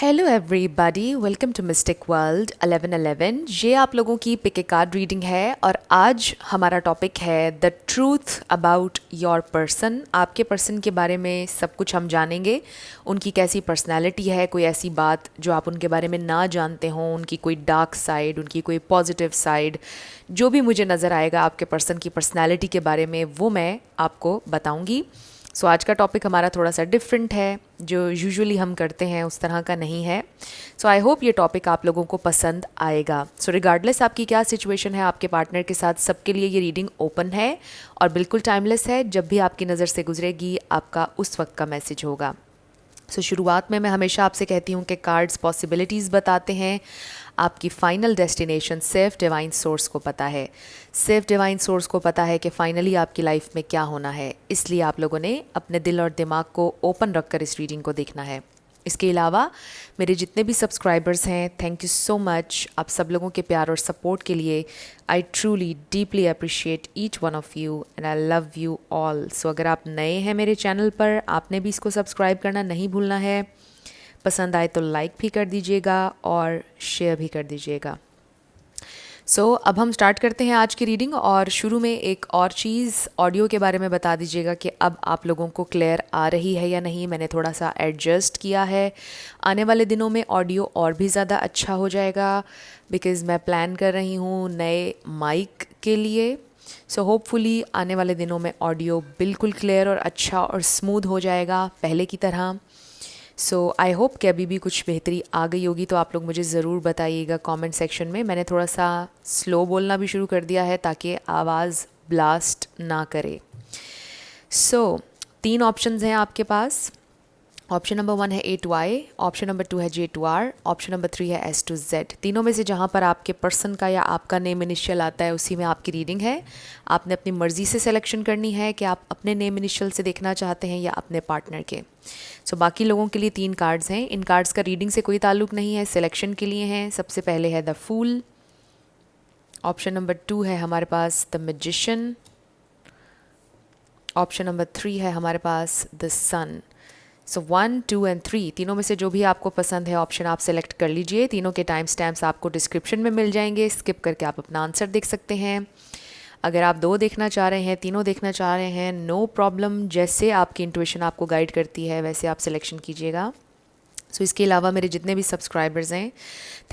Hello everybody, welcome to mystic world 1111। ये आप लोगों की पिक ए कार्ड रीडिंग है और आज हमारा टॉपिक है the truth about your person. आपके पर्सन के बारे में सब कुछ हम जानेंगे। उनकी कैसी पर्सनैलिटी है, कोई ऐसी बात जो आप उनके बारे में ना जानते हों, उनकी कोई डार्क साइड, उनकी कोई पॉजिटिव साइड, जो भी मुझे नज़र आएगा आपके पर्सन की पर्सनैलिटी के बारे में वो मैं आपको बताऊँगी। सो आज का टॉपिक हमारा थोड़ा सा डिफरेंट है, जो यूजुअली हम करते हैं उस तरह का नहीं है। सो आई होप ये टॉपिक आप लोगों को पसंद आएगा। सो रिगार्डलेस आपकी क्या सिचुएशन है आपके पार्टनर के साथ, सबके लिए ये रीडिंग ओपन है और बिल्कुल टाइमलेस है। जब भी आपकी नज़र से गुजरेगी आपका उस वक्त का मैसेज होगा। सो शुरुआत में मैं हमेशा आपसे कहती हूँ कि कार्ड्स पॉसिबिलिटीज़ बताते हैं, आपकी फ़ाइनल डेस्टिनेशन सिर्फ डिवाइन सोर्स को पता है। सिर्फ डिवाइन सोर्स को पता है कि फ़ाइनली आपकी लाइफ में क्या होना है। इसलिए आप लोगों ने अपने दिल और दिमाग को ओपन रखकर इस रीडिंग को देखना है। इसके अलावा मेरे जितने भी सब्सक्राइबर्स हैं, थैंक यू सो मच आप सब लोगों के प्यार और सपोर्ट के लिए। I truly deeply appreciate each one of you and I love you all. So अगर आप नए हैं मेरे चैनल पर, आपने भी इसको सब्सक्राइब करना नहीं भूलना है। पसंद आए तो लाइक भी कर दीजिएगा और शेयर भी कर दीजिएगा। सो अब हम स्टार्ट करते हैं आज की रीडिंग। और शुरू में एक और चीज़, ऑडियो के बारे में बता दीजिएगा कि अब आप लोगों को क्लियर आ रही है या नहीं। मैंने थोड़ा सा एडजस्ट किया है। आने वाले दिनों में ऑडियो और भी ज़्यादा अच्छा हो जाएगा बिकॉज़ मैं प्लान कर रही हूँ नए माइक के लिए। सो होपफुली आने वाले दिनों में ऑडियो बिल्कुल क्लियर और अच्छा और स्मूथ हो जाएगा पहले की तरह। सो आई होप कि अभी भी कुछ बेहतरी आ गई होगी, तो आप लोग मुझे ज़रूर बताइएगा कमेंट सेक्शन में। मैंने थोड़ा सा स्लो बोलना भी शुरू कर दिया है ताकि आवाज़ ब्लास्ट ना करे। सो 3 ऑप्शंस हैं आपके पास। ऑप्शन नंबर 1 है A to I, option number 2 है J to R, option number 3 है S to Z। तीनों में से जहाँ पर आपके पर्सन का या आपका नेम इनिशियल आता है उसी में आपकी रीडिंग है। आपने अपनी मर्ज़ी से सिलेक्शन करनी है कि आप अपने नेम इनिशियल से देखना चाहते हैं या अपने पार्टनर के। सो बाकी लोगों के लिए 3 कार्ड्स हैं। इन कार्ड्स का रीडिंग से कोई ताल्लुक नहीं है, सिलेक्शन के लिए हैं। सबसे पहले है द फूल, ऑप्शन नंबर 2 है हमारे पास द मैजिशियन, ऑप्शन नंबर 3 है हमारे पास द सन। सो 1, 2 एंड 3 तीनों में से जो भी आपको पसंद है ऑप्शन आप सेलेक्ट कर लीजिए। तीनों के टाइम स्टैम्प्स आपको डिस्क्रिप्शन में मिल जाएंगे, स्किप करके आप अपना आंसर देख सकते हैं। अगर आप 2 देखना चाह रहे हैं, तीनों देखना चाह रहे हैं, नो प्रॉब्लम। जैसे आपकी इंट्यूशन आपको गाइड करती है वैसे आप सिलेक्शन कीजिएगा। सो इसके अलावा मेरे जितने भी सब्सक्राइबर्स हैं,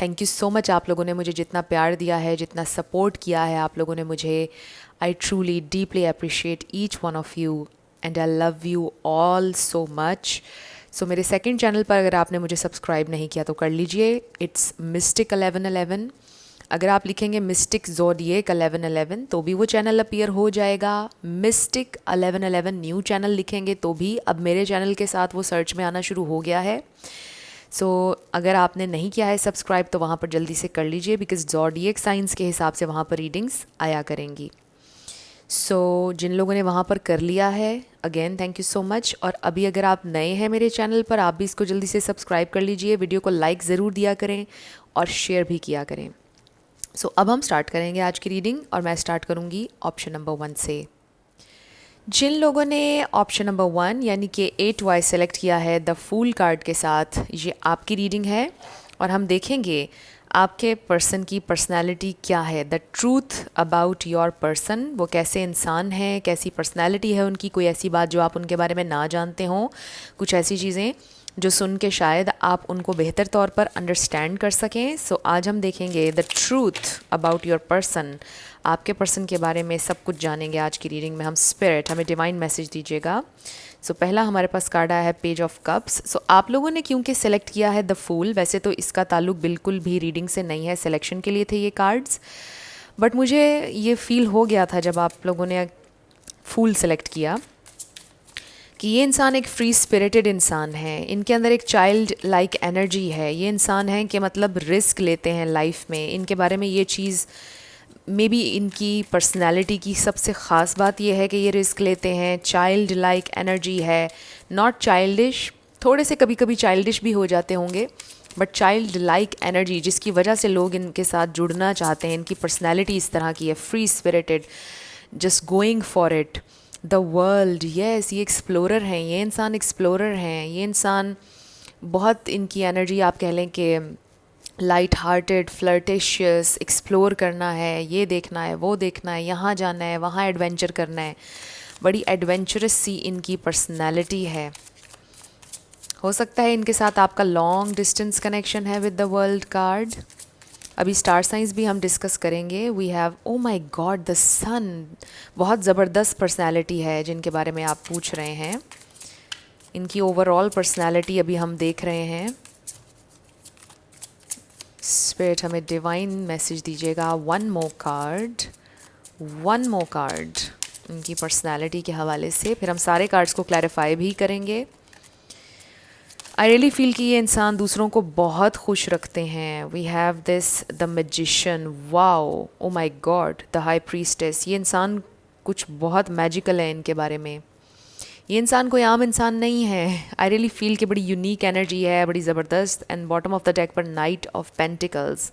थैंक यू सो मच। आप लोगों ने मुझे जितना प्यार दिया है, जितना सपोर्ट किया है आप लोगों ने मुझे, I truly deeply appreciate each one of you and I love you all so much. So मेरे सेकंड चैनल पर अगर आपने मुझे सब्सक्राइब नहीं किया तो कर लीजिए। It's mistake 1111। अगर आप लिखेंगे मिस्टिक ज़ोडिएक 1111 तो भी वो चैनल अपीयर हो जाएगा। मिस्टिक 1111 न्यू चैनल लिखेंगे तो भी अब मेरे चैनल के साथ वो सर्च में आना शुरू हो गया है। सो अगर आपने नहीं किया है सब्सक्राइब तो वहाँ पर जल्दी से कर लीजिए बिकॉज़ ज़ोडिएक साइंस के हिसाब से वहाँ पर रीडिंग्स आया करेंगी। सो जिन लोगों ने वहाँ पर कर लिया है, again thank you so much. और अभी अगर आप नए हैं मेरे चैनल पर, आप भी इसको जल्दी से सब्सक्राइब कर लीजिए। वीडियो को लाइक ज़रूर दिया करें और शेयर भी किया करें। सो अब हम स्टार्ट करेंगे आज की रीडिंग और मैं स्टार्ट करूँगी ऑप्शन नंबर 1 से। जिन लोगों ने ऑप्शन नंबर 1 यानी कि A to I सेलेक्ट किया है द फूल कार्ड के साथ, ये आपकी रीडिंग है और हम देखेंगे आपके पर्सन की पर्सनैलिटी क्या है। The truth about your person, वो कैसे इंसान है, कैसी पर्सनैलिटी है उनकी, कोई ऐसी बात जो आप उनके बारे में ना जानते हों, कुछ ऐसी चीज़ें जो सुन के शायद आप उनको बेहतर तौर पर अंडरस्टैंड कर सकें। सो आज हम देखेंगे the truth about your person. आपके पर्सन के बारे में सब कुछ जानेंगे आज की रीडिंग में हम। स्पिरिट हमें डिवाइन मैसेज दीजिएगा। सो पहला हमारे पास कार्ड आया है पेज ऑफ कप्स। सो आप लोगों ने क्योंकि सेलेक्ट किया है द फूल, वैसे तो इसका ताल्लुक बिल्कुल भी रीडिंग से नहीं है, सिलेक्शन के लिए थे ये कार्ड्स, बट मुझे ये फील हो गया था जब आप लोगों ने फूल सेलेक्ट किया कि ये इंसान एक फ्री स्पिरिटेड इंसान है। इनके अंदर एक चाइल्ड लाइक एनर्जी है। ये इंसान है कि मतलब रिस्क लेते हैं लाइफ में। इनके बारे में ये चीज़ मे बी इनकी पर्सनैलिटी की सबसे ख़ास बात यह है कि ये रिस्क लेते हैं। चाइल्ड लाइक एनर्जी है, नॉट चाइल्डिश। थोड़े से कभी कभी चाइल्डिश भी हो जाते होंगे, बट चाइल्ड लाइक एनर्जी जिसकी वजह से लोग इनके साथ जुड़ना चाहते हैं। इनकी पर्सनैलिटी इस तरह की है, free spirited, just going for it, the world. Yes, ये एक्सप्लोरर हैं, ये इंसान एक्सप्लोरर हैं। ये इंसान बहुत इनकी एनर्जी आप कह लें कि लाइट हार्टेड, फ्लर्टेशियस, एक्सप्लोर करना है, ये देखना है, वो देखना है, यहाँ जाना है, वहाँ एडवेंचर करना है। बड़ी एडवेंचरस सी इनकी पर्सनैलिटी है। हो सकता है इनके साथ आपका लॉन्ग डिस्टेंस कनेक्शन है विद द वर्ल्ड कार्ड। अभी स्टार साइंस भी हम डिस्कस करेंगे। We have, oh my god, the sun. बहुत ज़बरदस्त पर्सनैलिटी है जिनके बारे में आप पूछ रहे हैं। इनकी ओवरऑल पर्सनैलिटी अभी हम देख रहे हैं। स्पिरिट हमें डिवाइन मैसेज दीजिएगा। One more card, one more card इनकी पर्सनैलिटी के हवाले से, फिर हम सारे कार्ड्स को क्लैरिफाई भी करेंगे। आई रियली फील कि ये इंसान दूसरों को बहुत खुश रखते हैं। We have this the magician, wow, oh my god, the high priestess. ये इंसान कुछ बहुत मैजिकल है इनके बारे में। ये इंसान कोई आम इंसान नहीं है। आई रियली फील कि बड़ी यूनिक एनर्जी है, बड़ी ज़बरदस्त। And bottom of the deck पर नाइट ऑफ पेंटिकल्स।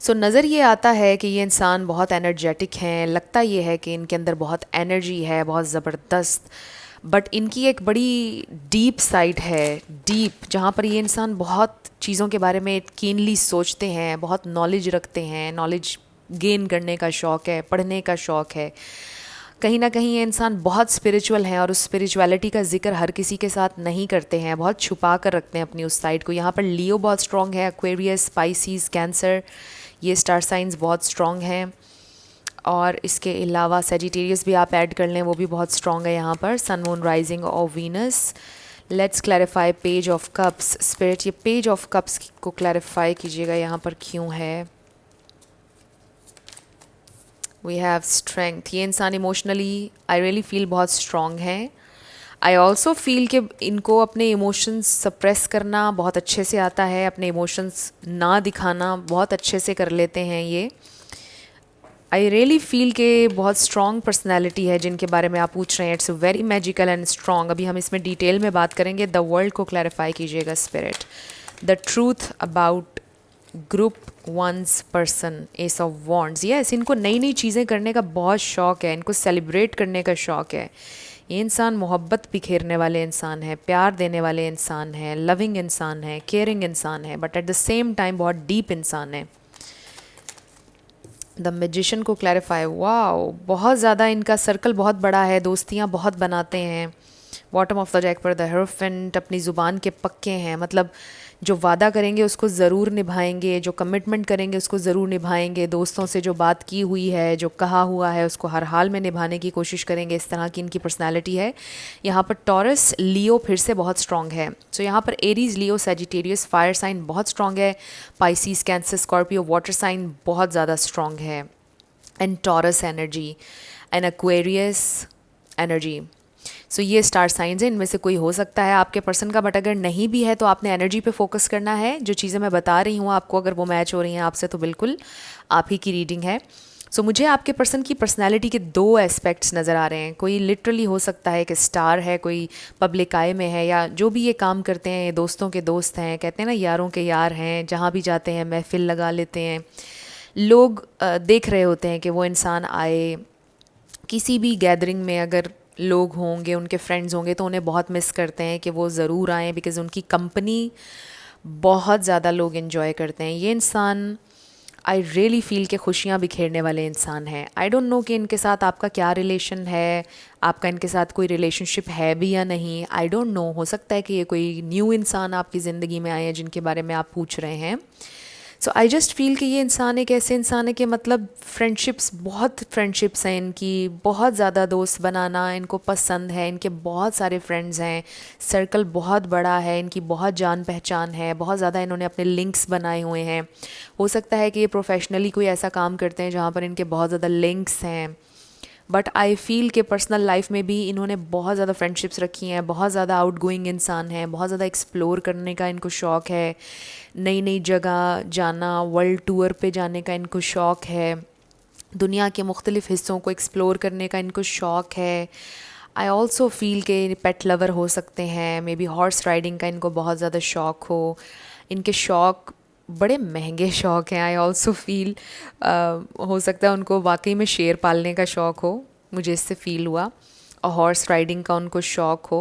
सो नज़र ये आता है कि ये इंसान बहुत एनर्जेटिक हैं। लगता ये है कि इनके अंदर बहुत एनर्जी है, बहुत ज़बरदस्त। बट इनकी एक बड़ी डीप साइड है, डीप, जहाँ पर ये इंसान बहुत चीज़ों के बारे में कीनली सोचते हैं, बहुत नॉलेज रखते हैं, नॉलेज गेन करने का शौक़ है, पढ़ने का शौक़ है। कहीं ना कहीं ये इंसान बहुत स्पिरिचुअल हैं और उस स्पिरिचुअलिटी का जिक्र हर किसी के साथ नहीं करते हैं, बहुत छुपा कर रखते हैं अपनी उस साइड को। यहाँ पर लियो बहुत स्ट्रॉन्ग है, एक्वेरियस, स्पाइसीज, कैंसर, ये स्टार साइंस बहुत स्ट्रॉन्ग हैं। और इसके अलावा सेजिटेरियस भी आप ऐड कर लें, वो भी बहुत स्ट्रॉन्ग है यहाँ पर। सन, मून, राइजिंग और Venus. Let's clarify page of cups. Spirit, ये पेज ऑफ कप्स को क्लैरिफाई कीजिएगा यहाँ पर क्यों है। We have strength. ये इंसान इमोशनली आई रियली फील बहुत स्ट्रॉन्ग है। आई ऑल्सो फील कि इनको अपने इमोशंस सप्रेस करना बहुत अच्छे से आता है, अपने इमोशंस ना दिखाना बहुत अच्छे से कर लेते हैं ये। आई रियली फील के बहुत स्ट्रॉन्ग पर्सनैलिटी है जिनके बारे में आप पूछ रहे हैं। It's very magical and strong. अभी हम इसमें डिटेल में बात करेंगे। द वर्ल्ड को क्लैरिफाई कीजिएगा spirit. The truth about group one's person, ace of wands. Yes, इनको नई नई चीज़ें करने का बहुत शौक़ है, इनको सेलिब्रेट करने का शौक़ है। ये इंसान मोहब्बत बिखेरने वाले इंसान है, प्यार देने वाले इंसान है, लविंग इंसान है, केयरिंग इंसान है, but at the same time बहुत डीप इंसान है। द मैजिशियन को क्लैरिफाई, वाओ, बहुत ज़्यादा इनका सर्कल बहुत बड़ा है, दोस्तियाँ बहुत बनाते हैं। बॉटम ऑफ द डेक पर द हेरोफेंट, अपनी ज़ुबान के पक्के हैं, मतलब जो वादा करेंगे उसको ज़रूर निभाएंगे, जो कमिटमेंट करेंगे उसको ज़रूर निभाएंगे। दोस्तों से जो बात की हुई है, जो कहा हुआ है, उसको हर हाल में निभाने की कोशिश करेंगे। इस तरह की इनकी पर्सनैलिटी है। यहाँ पर टॉरस, लियो फिर से बहुत स्ट्रॉन्ग है। सो यहाँ पर Aries, Leo, Sagittarius, fire sign बहुत स्ट्रॉन्ग है। Pisces, Cancer, Scorpio, water sign बहुत ज़्यादा स्ट्रॉन्ग है। And Taurus energy and Aquarius energy. So ये स्टार साइंस है, इनमें से कोई हो सकता है आपके पर्सन का, बट अगर नहीं भी है तो आपने एनर्जी पे फोकस करना है। जो चीज़ें मैं बता रही हूँ आपको, अगर वो मैच हो रही हैं आपसे तो बिल्कुल आप ही की रीडिंग है। सो मुझे आपके पर्सन की पर्सनैलिटी के दो एस्पेक्ट्स नज़र आ रहे हैं। कोई लिटरली हो सकता है कि स्टार है, कोई पब्लिक आई में है, या जो भी ये काम करते हैं, दोस्तों के दोस्त हैं, कहते हैं ना यारों के यार हैं, जहाँ भी जाते हैं महफिल लगा लेते हैं। लोग देख रहे होते हैं कि वो इंसान आए। किसी भी गैदरिंग में अगर लोग होंगे, उनके फ्रेंड्स होंगे, तो उन्हें बहुत मिस करते हैं कि वो ज़रूर आएँ, बिकॉज़ उनकी कंपनी बहुत ज़्यादा लोग इन्जॉय करते हैं। ये इंसान आई रियली फील के खुशियाँ बिखेरने वाले इंसान हैं। आई डोंट नो कि इनके साथ आपका क्या रिलेशन है, आपका इनके साथ कोई रिलेशनशिप है भी या नहीं, आई डोंट नो। हो सकता है कि ये कोई न्यू इंसान आपकी ज़िंदगी में आए हैं जिनके बारे में आप पूछ रहे हैं। सो आई जस्ट फील कि ये इंसान एक ऐसे इंसान है कि मतलब फ्रेंडशिप्स, बहुत फ्रेंडशिप्स हैं इनकी, बहुत ज़्यादा दोस्त बनाना इनको पसंद है। इनके बहुत सारे फ्रेंड्स हैं, सर्कल बहुत बड़ा है, इनकी बहुत जान पहचान है, बहुत ज़्यादा इन्होंने अपने लिंक्स बनाए हुए हैं। हो सकता है कि ये प्रोफेशनली कोई ऐसा काम करते हैं जहाँ पर इनके बहुत ज़्यादा लिंक्स हैं, बट आई फील के पर्सनल लाइफ में भी इन्होंने बहुत ज़्यादा फ्रेंडशिप्स रखी हैं, बहुत ज़्यादा आउटगोइंग इंसान है, बहुत ज़्यादा एक्सप्लोर करने का इनको शौक़ है, नई नई जगह जाना, वर्ल्ड टूर पे जाने का इनको शौक़ है, दुनिया के मुख्तलिफ़ हिस्सों को एक्सप्लोर करने का इनको शौक़ है। आई ऑल्सो फील के पेट लवर हो सकते हैं, मे बी हॉर्स राइडिंग का इनको बहुत ज़्यादा शौक़ हो। इनके शौक़ बड़े महंगे शौक़ हैं। आई ऑल्सो फील हो सकता है उनको वाकई में शेर पालने का शौक़ हो, मुझे इससे फ़ील हुआ, और हॉर्स राइडिंग का उनको शौक़ हो।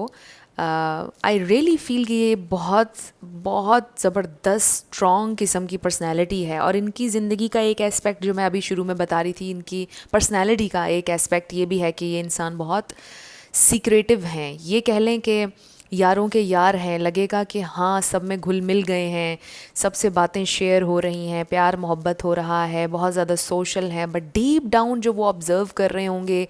आई रियली फील कि ये बहुत बहुत ज़बरदस्त स्ट्रॉन्ग किस्म की पर्सनैलिटी है। और इनकी ज़िंदगी का एक एस्पेक्ट जो मैं अभी शुरू में बता रही थी, इनकी पर्सनैलिटी का एक एस्पेक्ट ये भी है कि ये इंसान बहुत सीक्रेटिव हैं। ये कह लें कि यारों के यार हैं, लगेगा कि हाँ सब में घुल मिल गए हैं, सबसे बातें शेयर हो रही हैं, प्यार मोहब्बत हो रहा है, बहुत ज़्यादा सोशल हैं, बट डीप डाउन जो वो ऑब्ज़र्व कर रहे होंगे,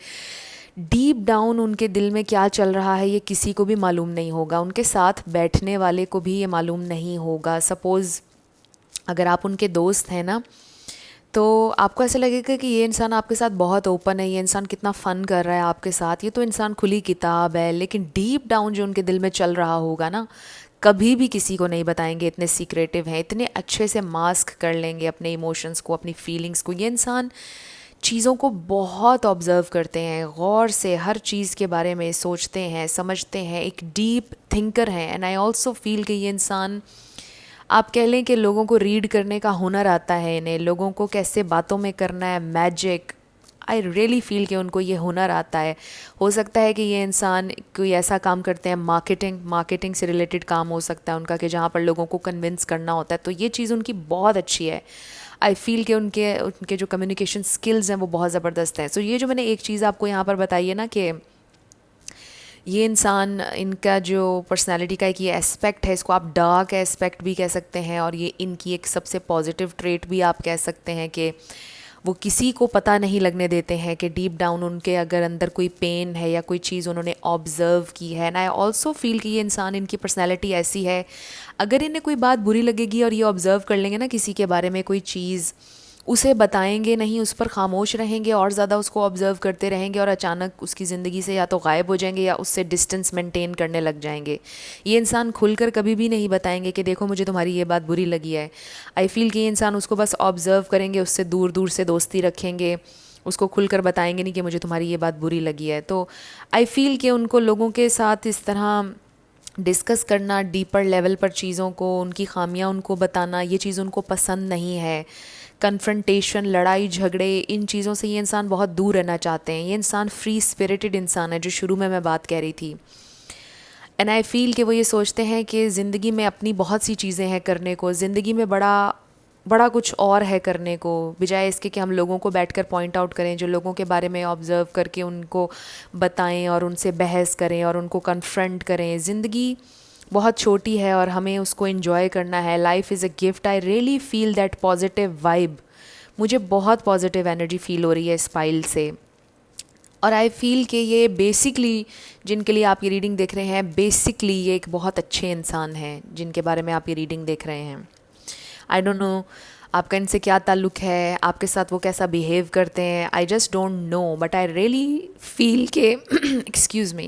डीप डाउन उनके दिल में क्या चल रहा है ये किसी को भी मालूम नहीं होगा, उनके साथ बैठने वाले को भी ये मालूम नहीं होगा। सपोज़ अगर आप उनके दोस्त हैं ना, तो आपको ऐसा लगेगा कि ये इंसान आपके साथ बहुत ओपन है, ये इंसान कितना फ़न कर रहा है आपके साथ, ये तो इंसान खुली किताब है। लेकिन डीप डाउन जो उनके दिल में चल रहा होगा ना, कभी भी किसी को नहीं बताएंगे, इतने सीक्रेटिव हैं, इतने अच्छे से मास्क कर लेंगे अपने इमोशंस को, अपनी फीलिंग्स को। ये इंसान चीज़ों को बहुत ऑब्ज़र्व करते हैं, गौर से हर चीज़ के बारे में सोचते हैं, समझते हैं, एक डीप थिंकर हैं। एंड आई ऑल्सो फील कि ये इंसान, आप कह लें कि लोगों को रीड करने का हुनर आता है इन्हें, लोगों को कैसे बातों में करना है, मैजिक। आई रियली फील कि उनको ये हुनर आता है। हो सकता है कि ये इंसान कोई ऐसा काम करते हैं, मार्केटिंग से रिलेटेड काम हो सकता है उनका, कि जहाँ पर लोगों को कन्विंस करना होता है, तो ये चीज़ उनकी बहुत अच्छी है। आई फील कि उनके उनके जो कम्युनिकेशन स्किल्स हैं वो बहुत ज़बरदस्त हैं। सो ये जो मैंने एक चीज़ आपको यहाँ पर बताई है ना, कि ये इंसान, इनका जो पर्सनालिटी का एक ये एस्पेक्ट है, इसको आप डार्क एस्पेक्ट भी कह सकते हैं, और ये इनकी एक सबसे पॉजिटिव ट्रेट भी आप कह सकते हैं कि वो किसी को पता नहीं लगने देते हैं कि डीप डाउन उनके अगर अंदर कोई पेन है या कोई चीज़ उन्होंने ऑब्ज़र्व की है। एंड आई ऑल्सो फील कि ये इंसान, इनकी पर्सनैलिटी ऐसी है, अगर इन्हें कोई बात बुरी लगेगी और ये ऑब्ज़र्व कर लेंगे ना किसी के बारे में कोई चीज़, उसे बताएंगे नहीं, उस पर खामोश रहेंगे और ज़्यादा उसको ऑब्ज़र्व करते रहेंगे, और अचानक उसकी ज़िंदगी से या तो गायब हो जाएंगे या उससे डिस्टेंस मेंटेन करने लग जाएंगे। ये इंसान खुलकर कभी भी नहीं बताएंगे कि देखो मुझे तुम्हारी ये बात बुरी लगी है। आई फील कि ये इंसान उसको बस ऑब्ज़र्व करेंगे, उससे दूर दूर से दोस्ती रखेंगे, उसको खुलकर बताएंगे नहीं कि मुझे तुम्हारी ये बात बुरी लगी है। तो आई फील कि उनको लोगों के साथ इस तरह डिस्कस करना, डीपर लेवल पर चीज़ों को, उनकी खामियां उनको बताना, ये चीज़ उनको पसंद नहीं है। कन्फ्रंटेशन, लड़ाई झगड़े, इन चीज़ों से ये इंसान बहुत दूर रहना चाहते हैं। ये इंसान फ्री स्पिरिटेड इंसान है, जो शुरू में मैं बात कह रही थी। एंड आई फील कि वो ये सोचते हैं कि ज़िंदगी में अपनी बहुत सी चीज़ें हैं करने को, ज़िंदगी में बड़ा बड़ा कुछ और है करने को, बजाय इसके कि हम लोगों को बैठकर पॉइंट आउट करें, जो लोगों के बारे में ऑब्ज़र्व करके उनको बताएं और उनसे बहस करें और उनको कन्फ्रंट करें। ज़िंदगी बहुत छोटी है और हमें उसको एंजॉय करना है। Life is a gift. I really feel that positive vibe. मुझे बहुत पॉजिटिव एनर्जी फील हो रही है इस फाइल से। और आई फील कि ये बेसिकली, जिनके लिए आप ये रीडिंग देख रहे हैं, बेसिकली ये एक बहुत अच्छे इंसान हैं जिनके बारे में आप ये रीडिंग देख रहे हैं। आई डोंट नो आपका इनसे क्या ताल्लुक़ है, आपके साथ वो कैसा बिहेव करते हैं, I just don't know, but I really feel के excuse me,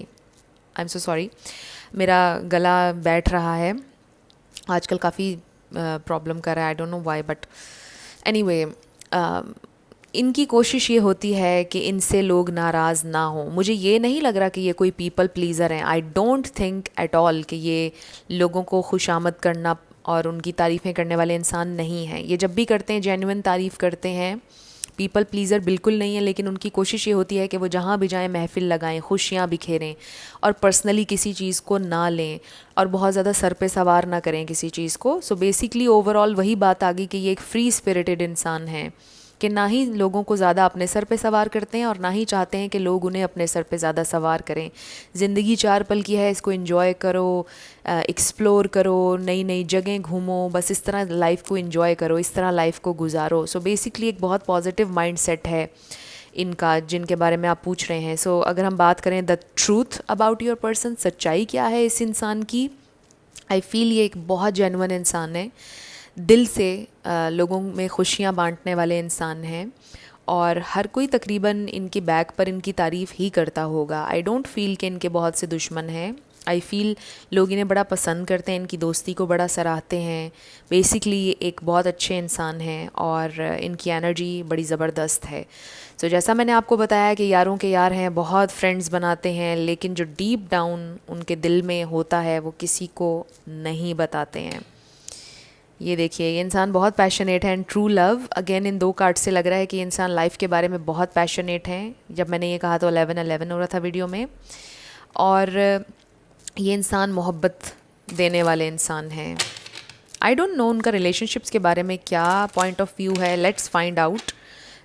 I am so sorry, मेरा गला बैठ रहा है आजकल, काफ़ी प्रॉब्लम कर रहा है, I don't know why, but anyway, इनकी कोशिश ये होती है कि इनसे लोग नाराज़ ना हो। मुझे ये नहीं लग रहा कि ये कोई पीपल प्लीज़र हैं। I don't think at all कि ये लोगों को खुशामद करना और उनकी तारीफ़ें करने वाले इंसान नहीं हैं। ये जब भी करते हैं जेन्युइन तारीफ़ करते हैं, पीपल प्लीज़र बिल्कुल नहीं है। लेकिन उनकी कोशिश ये होती है कि वो जहाँ भी जाएँ महफ़िल लगाएं, खुशियाँ बिखेरें और पर्सनली किसी चीज़ को ना लें और बहुत ज़्यादा सर पे सवार ना करें किसी चीज़ को। सो बेसिकली ओवरऑल वही बात आ गई कि ये एक फ्री स्पिरिटेड इंसान है, कि ना ही लोगों को ज़्यादा अपने सर पे सवार करते हैं और ना ही चाहते हैं कि लोग उन्हें अपने सर पे ज़्यादा सवार करें। ज़िंदगी 4 पल की है, इसको एंजॉय करो, एक्सप्लोर करो, नई नई जगह घूमो, बस इस तरह लाइफ को एंजॉय करो, इस तरह लाइफ को गुजारो। सो बेसिकली एक बहुत पॉजिटिव माइंड सेट है इनका, जिनके बारे में आप पूछ रहे हैं। सो अगर हम बात करें the truth about your person, सच्चाई क्या है इस इंसान की, आई फील ये एक बहुत जेन्युइन इंसान है, दिल से लोगों में खुशियाँ बांटने वाले इंसान हैं, और हर कोई तकरीबन इनकी बैक पर इनकी तारीफ़ ही करता होगा। आई डोंट फील कि इनके बहुत से दुश्मन हैं। आई फील लोग इन्हें बड़ा पसंद करते हैं, इनकी दोस्ती को बड़ा सराहते हैं। बेसिकली ये एक बहुत अच्छे इंसान हैं और इनकी एनर्जी बड़ी ज़बरदस्त है। सो जैसा मैंने आपको बताया कि यारों के यार हैं, बहुत फ्रेंड्स बनाते हैं, लेकिन जो डीप डाउन उनके दिल में होता है वो किसी को नहीं बताते हैं। ये देखिए, ये इंसान बहुत पैशनेट है and true love, again in 2 card से लग रहा है कि इंसान लाइफ के बारे में बहुत पैशनेट हैं। जब मैंने ये कहा तो 11-11 हो रहा था वीडियो में। और ये इंसान मोहब्बत देने वाले इंसान हैं। आई डोंट नो उनका रिलेशनशिप्स के बारे में क्या पॉइंट ऑफ व्यू है, let's find out.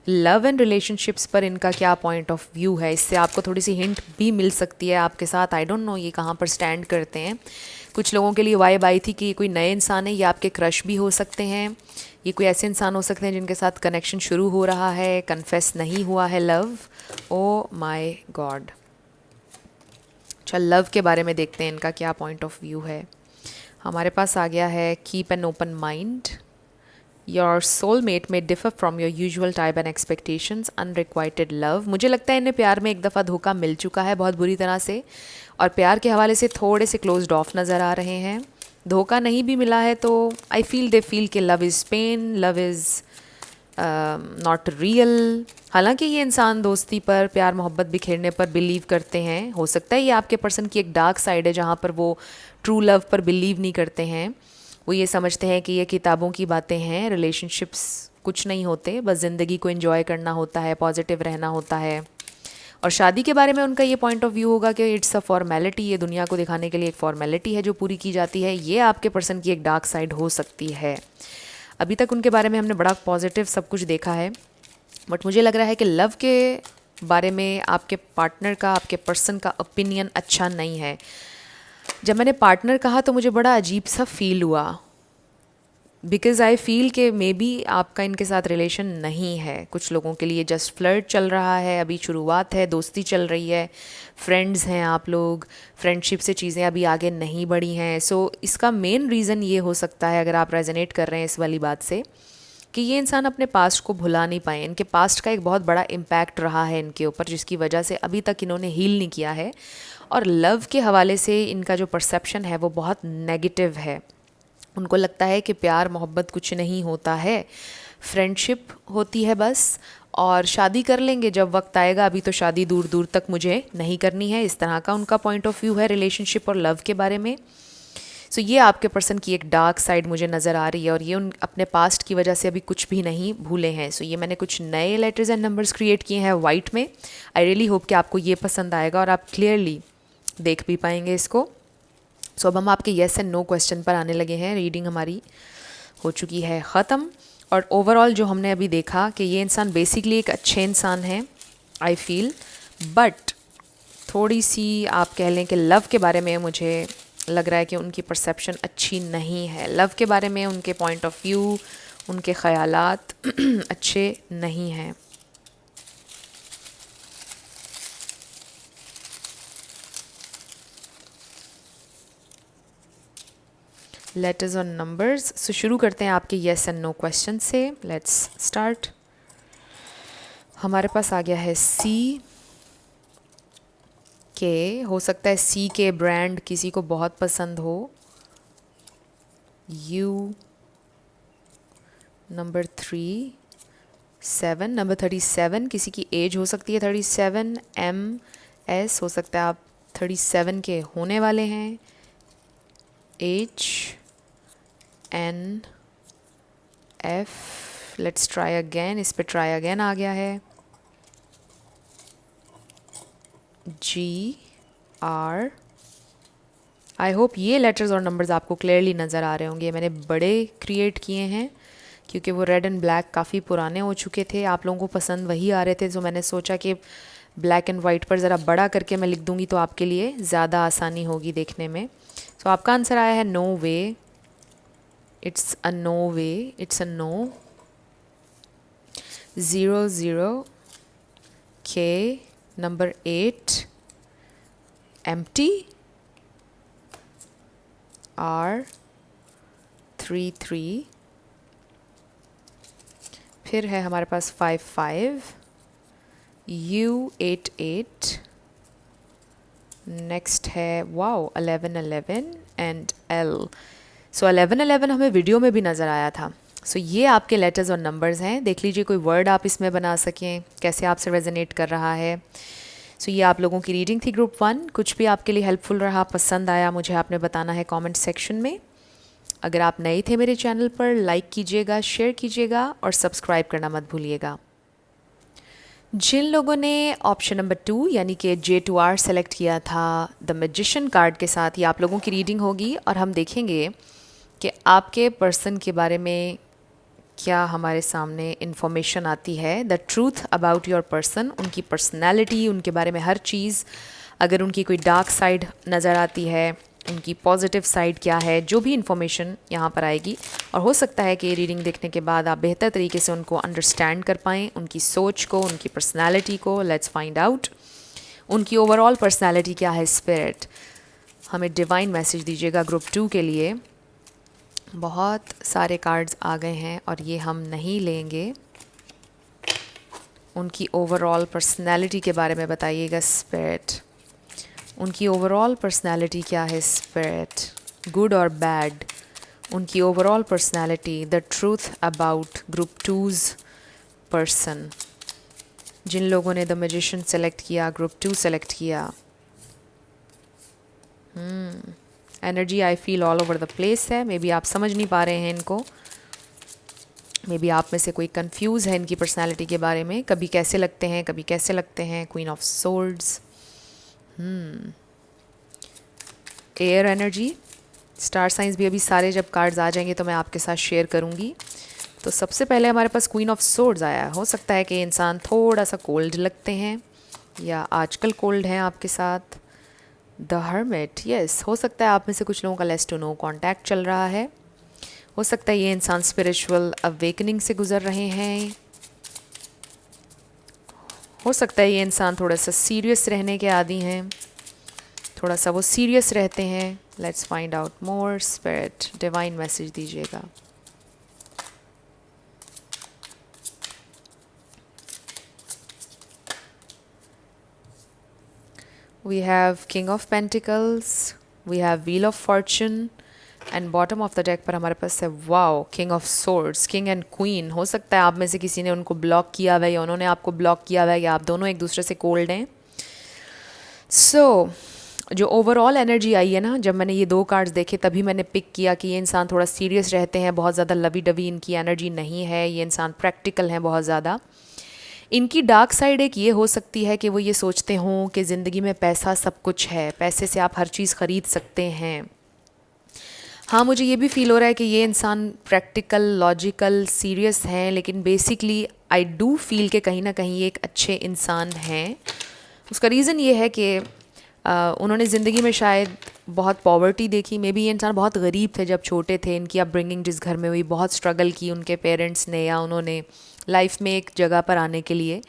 Love and relationships पर इनका क्या पॉइंट ऑफ व्यू है, इससे आपको थोड़ी सी हिंट भी मिल सकती है आपके साथ। आई डोंट नो ये कहाँ पर स्टैंड करते हैं। कुछ लोगों के लिए वाइब आई थी कि ये कोई नए इंसान है, ये आपके क्रश भी हो सकते हैं, ये कोई ऐसे इंसान हो सकते हैं जिनके साथ कनेक्शन शुरू हो रहा है, कन्फेस नहीं हुआ है लव। O my God. चल लव के बारे में देखते हैं इनका क्या पॉइंट ऑफ व्यू है। हमारे पास आ गया है keep an open mind, your soulmate may differ from your usual type and expectations, unrequited love. मुझे लगता है इन्हें प्यार में एक दफ़ा धोखा मिल चुका है बहुत बुरी तरह से, और प्यार के हवाले से थोड़े से क्लोज्ड ऑफ नज़र आ रहे हैं। धोखा नहीं भी मिला है तो आई फील दे फील कि love is pain, love is not real. हालांकि ये इंसान दोस्ती पर, प्यार मोहब्बत बिखेरने पर बिलीव करते हैं। हो सकता है ये आपके पर्सन की एक डार्क साइड है जहाँ पर वो ट्रू लव पर बिलीव नहीं करते हैं। वो ये समझते हैं कि ये किताबों की बातें हैं, रिलेशनशिप्स कुछ नहीं होते, बस ज़िंदगी को एंजॉय करना होता है, पॉजिटिव रहना होता है। और शादी के बारे में उनका ये पॉइंट ऑफ व्यू होगा कि इट्स अ फॉर्मेलिटी, ये दुनिया को दिखाने के लिए एक फॉर्मेलिटी है जो पूरी की जाती है। ये आपके पर्सन की एक डार्क साइड हो सकती है। अभी तक उनके बारे में हमने बड़ा पॉजिटिव सब कुछ देखा है, बट मुझे लग रहा है कि लव के बारे में आपके पार्टनर का, आपके पर्सन का ओपिनियन अच्छा नहीं है। जब मैंने पार्टनर कहा तो मुझे बड़ा अजीब सा फील हुआ, बिकॉज़ आई फील कि मे बी आपका इनके साथ रिलेशन नहीं है। कुछ लोगों के लिए जस्ट फ्लर्ट चल रहा है, अभी शुरुआत है, दोस्ती चल रही है, फ्रेंड्स हैं आप लोग, फ्रेंडशिप से चीज़ें अभी आगे नहीं बढ़ी हैं। सो इसका मेन रीज़न ये हो सकता है, अगर आप रेजोनेट कर रहे हैं इस वाली बात से, कि ये इंसान अपने पास्ट को भुला नहीं पाए। इनके पास्ट का एक बहुत बड़ा इम्पैक्ट रहा है इनके ऊपर, जिसकी वजह से अभी तक इन्होंने हील नहीं किया है। और लव के हवाले से इनका जो परसेप्शन है वो बहुत नेगेटिव है। उनको लगता है कि प्यार मोहब्बत कुछ नहीं होता है, फ्रेंडशिप होती है बस, और शादी कर लेंगे जब वक्त आएगा, अभी तो शादी दूर दूर तक मुझे नहीं करनी है। इस तरह का उनका पॉइंट ऑफ व्यू है रिलेशनशिप और लव के बारे में। सो ये आपके पर्सन की एक डार्क साइड मुझे नज़र आ रही है, और ये उन अपने पास्ट की वजह से अभी कुछ भी नहीं भूले हैं। सो ये मैंने कुछ नए लेटर्स एंड नंबर्स क्रिएट किए हैं वाइट में। आई रियली होप कि आपको ये पसंद आएगा और आप क्लियरली देख भी पाएंगे इसको। सो अब हम आपके येस एंड नो क्वेश्चन पर आने लगे हैं। रीडिंग हमारी हो चुकी है ख़त्म, और ओवरऑल जो हमने अभी देखा कि ये इंसान बेसिकली एक अच्छे इंसान है आई फील, बट थोड़ी सी आप कह लें कि लव के बारे में मुझे लग रहा है कि उनकी परसेप्शन अच्छी नहीं है। लव के बारे में उनके पॉइंट ऑफ व्यू, उनके ख़यालात अच्छे नहीं हैं। लेटर्स और नंबर्स। सो शुरू करते हैं आपके येस एंड नो क्वेश्चन से। Let's start. हमारे पास आ गया है सी के। हो सकता है सी के ब्रांड किसी को बहुत पसंद हो। यू, नंबर 3, 7, नंबर 37, किसी की एज हो सकती है 37। एम एस, हो सकता है आप 37 के होने वाले हैं। H N F, let's try again, इस पे ट्राई अगेन आ गया है। G R. आई होप ये लेटर्स और नंबर्स आपको क्लियरली नज़र आ रहे होंगे। मैंने बड़े क्रिएट किए हैं क्योंकि वो रेड एंड ब्लैक काफ़ी पुराने हो चुके थे, आप लोगों को पसंद वही आ रहे थे। तो मैंने सोचा कि ब्लैक एंड वाइट पर ज़रा बड़ा करके मैं लिख दूँगी तो आपके लिए ज़्यादा आसानी होगी देखने में। तो आपका आंसर आया है no way. It's a no way, it's a no. 00 के, नंबर 8, एम्प्टी। R33, फिर है हमारे पास 55, U88, नेक्स्ट है वाओ 1111 एंड L। सो 1111 हमें वीडियो में भी नज़र आया था। सो ये आपके लेटर्स और नंबर्स हैं। देख लीजिए कोई वर्ड आप इसमें बना सकें, कैसे आपसे रेजोनेट कर रहा है। सो ये आप लोगों की रीडिंग थी ग्रुप 1। कुछ भी आपके लिए हेल्पफुल रहा, पसंद आया, मुझे आपने बताना है कमेंट सेक्शन में। अगर आप नए थे मेरे चैनल पर, लाइक कीजिएगा, शेयर कीजिएगा और सब्सक्राइब करना मत भूलिएगा। जिन लोगों ने ऑप्शन नंबर 2 यानी कि J2R सेलेक्ट किया था द मैजिशियन कार्ड के साथ, ये आप लोगों की रीडिंग होगी और हम देखेंगे कि आपके पर्सन के बारे में क्या हमारे सामने इन्फॉर्मेशन आती है, the truth about your person, उनकी पर्सनैलिटी, उनके बारे में हर चीज़। अगर उनकी कोई डार्क साइड नज़र आती है, उनकी पॉजिटिव साइड क्या है, जो भी इन्फॉर्मेशन यहाँ पर आएगी। और हो सकता है कि रीडिंग देखने के बाद आप बेहतर तरीके से उनको अंडरस्टैंड कर पाएँ, उनकी सोच को, उनकी पर्सनैलिटी को। लेट्स फाइंड आउट उनकी ओवरऑल पर्सनैलिटी क्या है। स्पिरिट हमें डिवाइन मैसेज दीजिएगा ग्रुप 2 के लिए। बहुत सारे कार्ड्स आ गए हैं और ये हम नहीं लेंगे। उनकी ओवरऑल पर्सनैलिटी के बारे में बताइएगा स्पिरिट। उनकी ओवरऑल पर्सनैलिटी क्या है स्पिरिट, गुड और बैड। उनकी overall personality, the truth about group 2's person. जिन लोगों ने द मैजिशियन सेलेक्ट किया, ग्रुप 2 सेलेक्ट किया। Energy I feel all over the place है। मे बी आप समझ नहीं पा रहे हैं इनको, मे बी आप में से कोई कंफ्यूज है इनकी पर्सनैलिटी के बारे में। कभी कैसे लगते हैं, कभी कैसे लगते हैं। Queen of swords, air energy, star science भी अभी सारे जब कार्ड्स आ जाएंगे तो मैं आपके साथ शेयर करूंगी। तो सबसे पहले हमारे पास क्वीन ऑफ सोर्ड्स आया। हो सकता है कि इंसान थोड़ा सा कोल्ड लगते हैं या आजकल कोल्ड हैं आपके साथ। द हर्मिट, यस, हो सकता है आप में से कुछ लोगों का लेस टू नो कॉन्टैक्ट चल रहा है। हो सकता है ये इंसान स्पिरिचुअल अवेकनिंग से गुजर रहे हैं। हो सकता है ये इंसान थोड़ा सा सीरियस रहने के आदी हैं, थोड़ा सा वो सीरियस रहते हैं। Let's find out more. Spirit divine message दीजिएगा। We have King of Pentacles, we have Wheel of Fortune and bottom of the deck पर हमारे पास है wow king of swords, king and queen. हो सकता है आप में से किसी ने उनको ब्लॉक किया हुआ है या उन्होंने आपको ब्लॉक किया हुआ है या आप दोनों एक दूसरे से कोल्ड हैं। सो जो ओवरऑल एनर्जी आई है ना, जब मैंने ये 2 कार्ड्स देखे तभी मैंने पिक किया कि ये इंसान थोड़ा सीरियस रहते हैं, बहुत ज़्यादा लवी डवी इनकी एनर्जी नहीं है, ये इंसान प्रैक्टिकल हैं बहुत ज़्यादा। इनकी डार्क साइड एक ये हो सकती है कि वो ये सोचते हों कि ज़िंदगी में पैसा सब कुछ है, पैसे से आप हर चीज़ ख़रीद सकते हैं। हाँ, मुझे ये भी फील हो रहा है कि ये इंसान प्रैक्टिकल, लॉजिकल, सीरियस हैं, लेकिन बेसिकली आई डू फील कि कहीं ना कहीं ये एक अच्छे इंसान हैं। उसका रीज़न ये है कि उन्होंने ज़िंदगी में शायद बहुत पॉवर्टी देखी। मे बी ये इंसान बहुत गरीब थे जब छोटे थे, इनकी अपब्रिंगिंग जिस घर में हुई, बहुत स्ट्रगल की उनके पेरेंट्स ने या उन्होंने लाइफ में एक जगह पर आने के लिए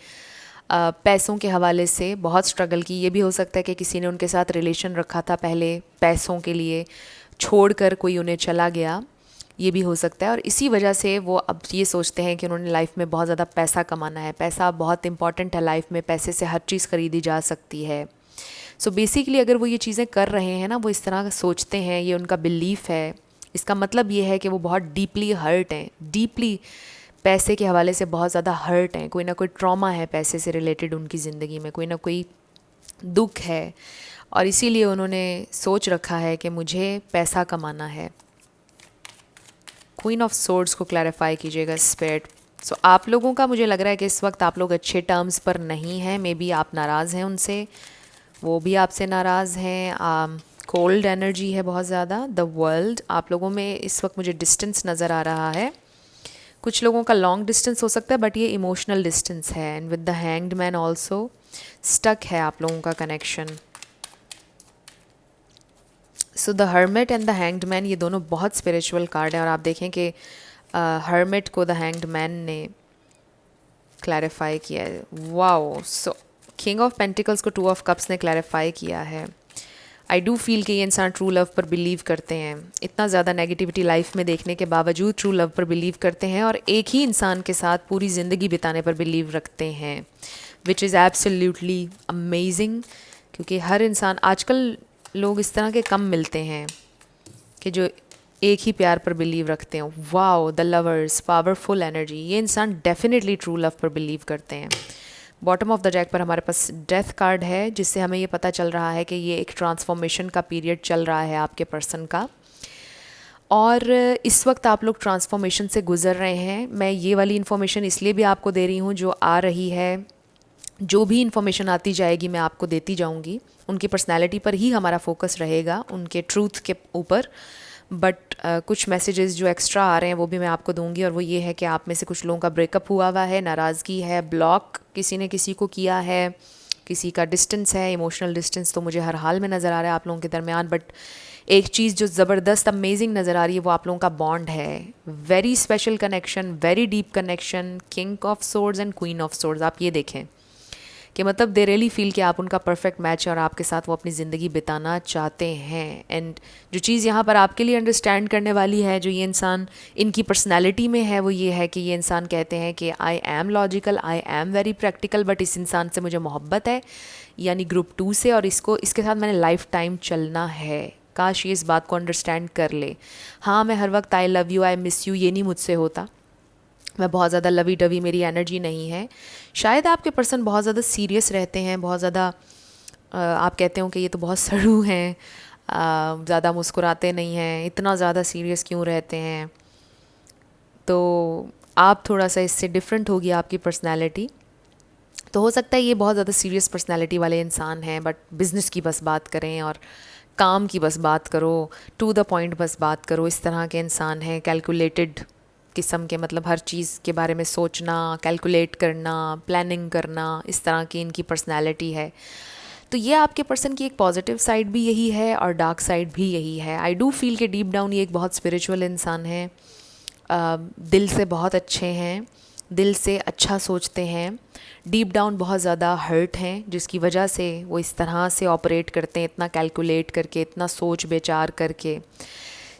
पैसों के हवाले से बहुत स्ट्रगल की। ये भी हो सकता है कि किसी ने उनके साथ रिलेशन रखा था पहले पैसों के लिए, छोड़कर कोई उन्हें चला गया, ये भी हो सकता है। और इसी वजह से वो अब ये सोचते हैं कि उन्होंने लाइफ में बहुत ज़्यादा पैसा कमाना है, पैसा बहुत इंपॉर्टेंट है लाइफ में, पैसे से हर चीज़ ख़रीदी जा सकती है। सो बेसिकली अगर वो ये चीज़ें कर रहे हैं ना, वो इस तरह सोचते हैं, ये उनका बिलीफ है, इसका मतलब ये है कि वो बहुत डीपली हर्ट हैं, डीपली पैसे के हवाले से बहुत ज़्यादा हर्ट हैं। कोई ना कोई ट्रॉमा है पैसे से रिलेटेड उनकी ज़िंदगी में, कोई ना कोई दुख है, और इसीलिए उन्होंने सोच रखा है कि मुझे पैसा कमाना है। क्वीन ऑफ सोर्ड्स को क्लैरिफाई कीजिएगा स्पिरिट। सो आप लोगों का मुझे लग रहा है कि इस वक्त आप लोग अच्छे टर्म्स पर नहीं हैं। मे बी आप नाराज़ हैं उनसे, वो भी आपसे नाराज़ हैं। कोल्ड एनर्जी है बहुत ज़्यादा। द वर्ल्ड, आप लोगों में इस वक्त मुझे डिस्टेंस नज़र आ रहा है। कुछ लोगों का लॉन्ग डिस्टेंस हो सकता है, बट ये इमोशनल डिस्टेंस है। And with the hanged man also stuck है आप लोगों का connection. So the hermit and the hanged man, ये दोनों बहुत स्पिरिचुअल कार्ड हैं। और आप देखें कि हर्मिट को द हैंग्ड मैन ने क्लैरिफाई किया है। Wow, so king of pentacles को 2 ऑफ कप्स ने क्लैरिफाई किया है। आई डू फील कि ये इंसान ट्रू लव पर बिलीव करते हैं। इतना ज़्यादा नेगेटिविटी लाइफ में देखने के बावजूद ट्रू लव पर बिलीव करते हैं और एक ही इंसान के साथ पूरी ज़िंदगी बिताने पर बिलीव रखते हैं, विच इज़ एब्सोल्युटली अमेजिंग। क्योंकि हर इंसान, आजकल लोग इस तरह के कम मिलते हैं कि जो एक ही प्यार पर बिलीव रखते हैं। Wow, the lovers, powerful energy. ये इंसान डेफिनेटली ट्रू लव पर बिलीव करते हैं। बॉटम ऑफ द डेक पर हमारे पास डेथ कार्ड है, जिससे हमें ये पता चल रहा है कि ये एक ट्रांसफॉर्मेशन का पीरियड चल रहा है आपके पर्सन का, और इस वक्त आप लोग ट्रांसफॉर्मेशन से गुजर रहे हैं। मैं ये वाली इन्फॉर्मेशन इसलिए भी आपको दे रही हूँ जो आ रही है जो भी इन्फॉर्मेशन आती जाएगी मैं आपको देती जाऊंगी। उनकी पर्सनैलिटी पर ही हमारा फोकस रहेगा, उनके ट्रूथ के ऊपर। बट कुछ मैसेजेस जो एक्स्ट्रा आ रहे हैं वो भी मैं आपको दूंगी, और वो ये है कि आप में से कुछ लोगों का ब्रेकअप हुआ हुआ है, नाराज़गी है, ब्लॉक किसी ने किसी को किया है, किसी का डिस्टेंस है, इमोशनल डिस्टेंस तो मुझे हर हाल में नज़र आ रहा है आप लोगों के दरमियान। बट एक चीज़ जो ज़बरदस्त अमेजिंग नज़र आ रही है वो आप लोगों का बॉन्ड है। Very special connection, very deep connection, king of swords and queen of swords. आप ये देखें कि मतलब दे रियली फील कि आप उनका परफेक्ट मैच है और आपके साथ वो अपनी ज़िंदगी बिताना चाहते हैं। एंड जो चीज़ यहाँ पर आपके लिए अंडरस्टैंड करने वाली है, जो ये इंसान इनकी पर्सनैलिटी में है, वो ये है कि ये इंसान कहते हैं कि I am logical, I am very practical, but इस इंसान से मुझे मोहब्बत है, यानी ग्रुप 2 से, और इसके साथ मैंने लाइफ टाइम चलना है। काश ये इस बात को अंडरस्टैंड कर ले। हाँ, मैं हर वक्त आई love you, I miss you ये नहीं मुझसे होता, मैं बहुत ज़्यादा लवी डवी मेरी एनर्जी नहीं है। शायद आपके पर्सन बहुत ज़्यादा सीरियस रहते हैं, बहुत ज़्यादा आप कहते हो कि ये तो बहुत सड़ू हैं, ज़्यादा मुस्कुराते नहीं हैं, इतना ज़्यादा सीरियस क्यों रहते हैं। तो आप थोड़ा सा इससे डिफरेंट होगी आपकी पर्सनैलिटी। तो हो सकता है ये बहुत ज़्यादा सीरियस पर्सनैलिटी वाले इंसान हैं, बट बिज़नेस की बस बात करें और काम की बस बात करो, टू द पॉइंट बस बात करो, इस तरह के इंसान हैं। कैलकुलेटेड किस्म के, मतलब हर चीज़ के बारे में सोचना, कैलकुलेट करना, प्लानिंग करना, इस तरह की इनकी पर्सनैलिटी है। तो ये आपके पर्सन की एक पॉजिटिव साइड भी यही है और डार्क साइड भी यही है। आई डू फील कि डीप डाउन ये एक बहुत स्पिरिचुअल इंसान है, दिल से बहुत अच्छे हैं, दिल से अच्छा सोचते हैं, डीप डाउन बहुत ज़्यादा हर्ट हैं, जिसकी वजह से वो इस तरह से ऑपरेट करते हैं, इतना कैलकुलेट करके, इतना सोच विचार करके।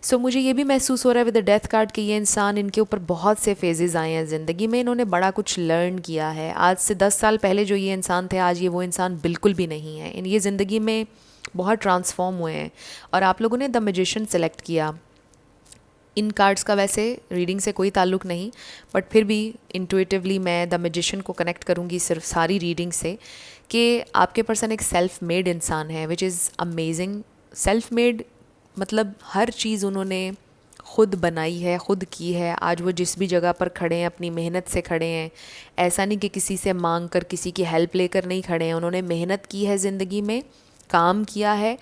सो मुझे ये भी महसूस हो रहा है विद द डेथ कार्ड कि ये इंसान, इनके ऊपर बहुत से फेजेस आए हैं ज़िंदगी में, इन्होंने बड़ा कुछ लर्न किया है। आज से 10 साल पहले जो ये इंसान थे, आज ये वो इंसान बिल्कुल भी नहीं है। इन ये ज़िंदगी में बहुत ट्रांसफॉर्म हुए हैं। और आप लोगों ने द मैजिशियन सेलेक्ट किया। इन कार्ड्स का वैसे रीडिंग से कोई ताल्लुक़ नहीं, बट फिर भी इंट्यूटिवली मैं द मैजिशियन को कनेक्ट करूँगी सिर्फ सारी रीडिंग से, कि आपके पर्सन एक सेल्फ मेड इंसान है, which is amazing. Self made मतलब हर चीज़ उन्होंने ख़ुद बनाई है, ख़ुद की है। आज वो जिस भी जगह पर खड़े हैं अपनी मेहनत से खड़े हैं। ऐसा नहीं कि किसी से मांग कर, किसी की हेल्प लेकर नहीं खड़े हैं। उन्होंने मेहनत की है, ज़िंदगी में काम किया है,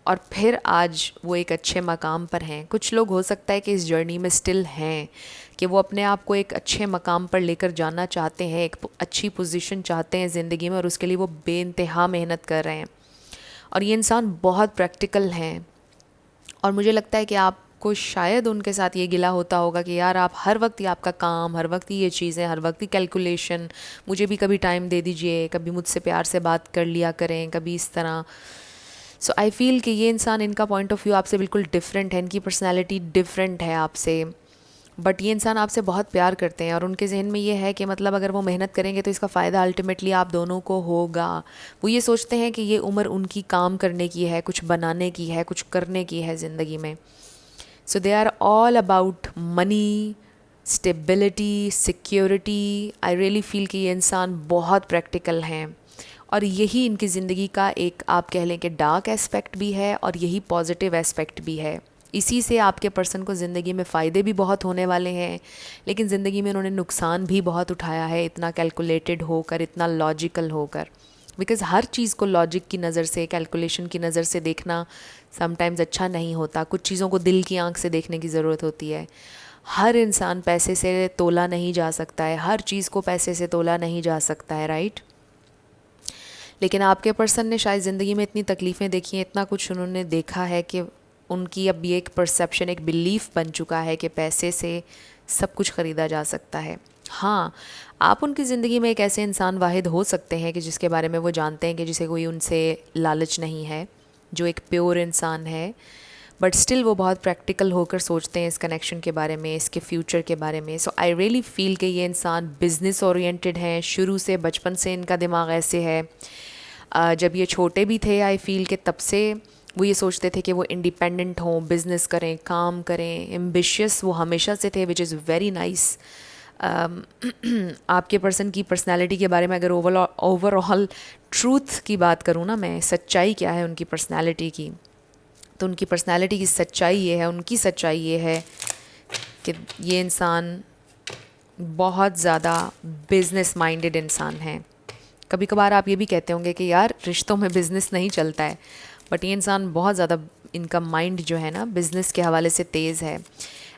और फिर आज वो एक अच्छे मकाम पर हैं। कुछ लोग हो सकता है कि इस जर्नी में स्टिल हैं, कि वो अपने आप को एक अच्छे मकाम पर लेकर जाना चाहते हैं, एक अच्छी पोजीशन चाहते हैं ज़िंदगी में, और उसके लिए वो बेइंतहा मेहनत कर रहे हैं। और ये इंसान बहुत प्रैक्टिकल हैं, और मुझे लगता है कि आपको शायद उनके साथ ये गिला होता होगा कि यार आप हर वक्त ही आपका काम, हर वक्त ही ये चीज़ें, हर वक्त ही कैलकुलेशन, मुझे भी कभी टाइम दे दीजिए, कभी मुझसे प्यार से बात कर लिया करें, कभी इस तरह। सो आई फील कि ये इंसान, इनका पॉइंट ऑफ व्यू आपसे बिल्कुल डिफरेंट है, इनकी पर्सनैलिटी डिफरेंट है आपसे। बट ये इंसान आपसे बहुत प्यार करते हैं, और उनके जहन में ये है कि मतलब अगर वो मेहनत करेंगे तो इसका फ़ायदा अल्टीमेटली आप दोनों को होगा। वो ये सोचते हैं कि ये उम्र उनकी काम करने की है, कुछ बनाने की है, कुछ करने की है ज़िंदगी में। So they are all about money, stability, security. I really feel कि ये इंसान बहुत प्रैक्टिकल हैं, और यही इनकी ज़िंदगी का एक, आप कह लें कि डार्क एस्पेक्ट भी है, और यही पॉजिटिव एस्पेक्ट भी है। इसी से आपके पर्सन को ज़िंदगी में फ़ायदे भी बहुत होने वाले हैं, लेकिन ज़िंदगी में उन्होंने नुकसान भी बहुत उठाया है, इतना कैलकुलेटेड होकर, इतना लॉजिकल होकर। बिकॉज़ हर चीज़ को लॉजिक की नज़र से, कैलकुलेशन की नज़र से देखना समटाइम्स अच्छा नहीं होता। कुछ चीज़ों को दिल की आंख से देखने की ज़रूरत होती है। हर इंसान पैसे से तोला नहीं जा सकता है, हर चीज़ को पैसे से तोला नहीं जा सकता है, राइट। लेकिन आपके पर्सन ने शायद ज़िंदगी में इतनी तकलीफ़ें देखी हैं, इतना कुछ उन्होंने देखा है कि उनकी अब ये एक परसेप्शन, एक बिलीफ बन चुका है कि पैसे से सब कुछ ख़रीदा जा सकता है। हाँ, आप उनकी ज़िंदगी में एक ऐसे इंसान वाहिद हो सकते हैं कि जिसके बारे में वो जानते हैं कि जिसे कोई उनसे लालच नहीं है, जो एक प्योर इंसान है, बट स्टिल वो बहुत प्रैक्टिकल होकर सोचते हैं इस कनेक्शन के बारे में, इसके फ्यूचर के बारे में। सो आई रियली फील कि ये इंसान बिज़नेस ओरिएंटेड हैं, शुरू से, बचपन से इनका दिमाग ऐसे है। जब ये छोटे भी थे, आई फील कि तब से वो ये सोचते थे कि वो इंडिपेंडेंट हों, बिज़नेस करें, काम करें, एम्बिशियस वो हमेशा से थे, विच इज़ वेरी नाइस। आपके पर्सन की पर्सनालिटी के बारे में अगर ओवरऑल ट्रूथ की बात करूँ ना मैं, सच्चाई क्या है उनकी पर्सनालिटी की, तो उनकी पर्सनालिटी की सच्चाई ये है, उनकी सच्चाई ये है कि ये इंसान बहुत ज़्यादा बिज़नेस माइंडेड इंसान हैं। कभी कभार आप ये भी कहते होंगे कि यार रिश्तों में बिज़नेस नहीं चलता है, बट ये इंसान बहुत ज़्यादा, इनका माइंड जो है ना बिज़नेस के हवाले से तेज़ है।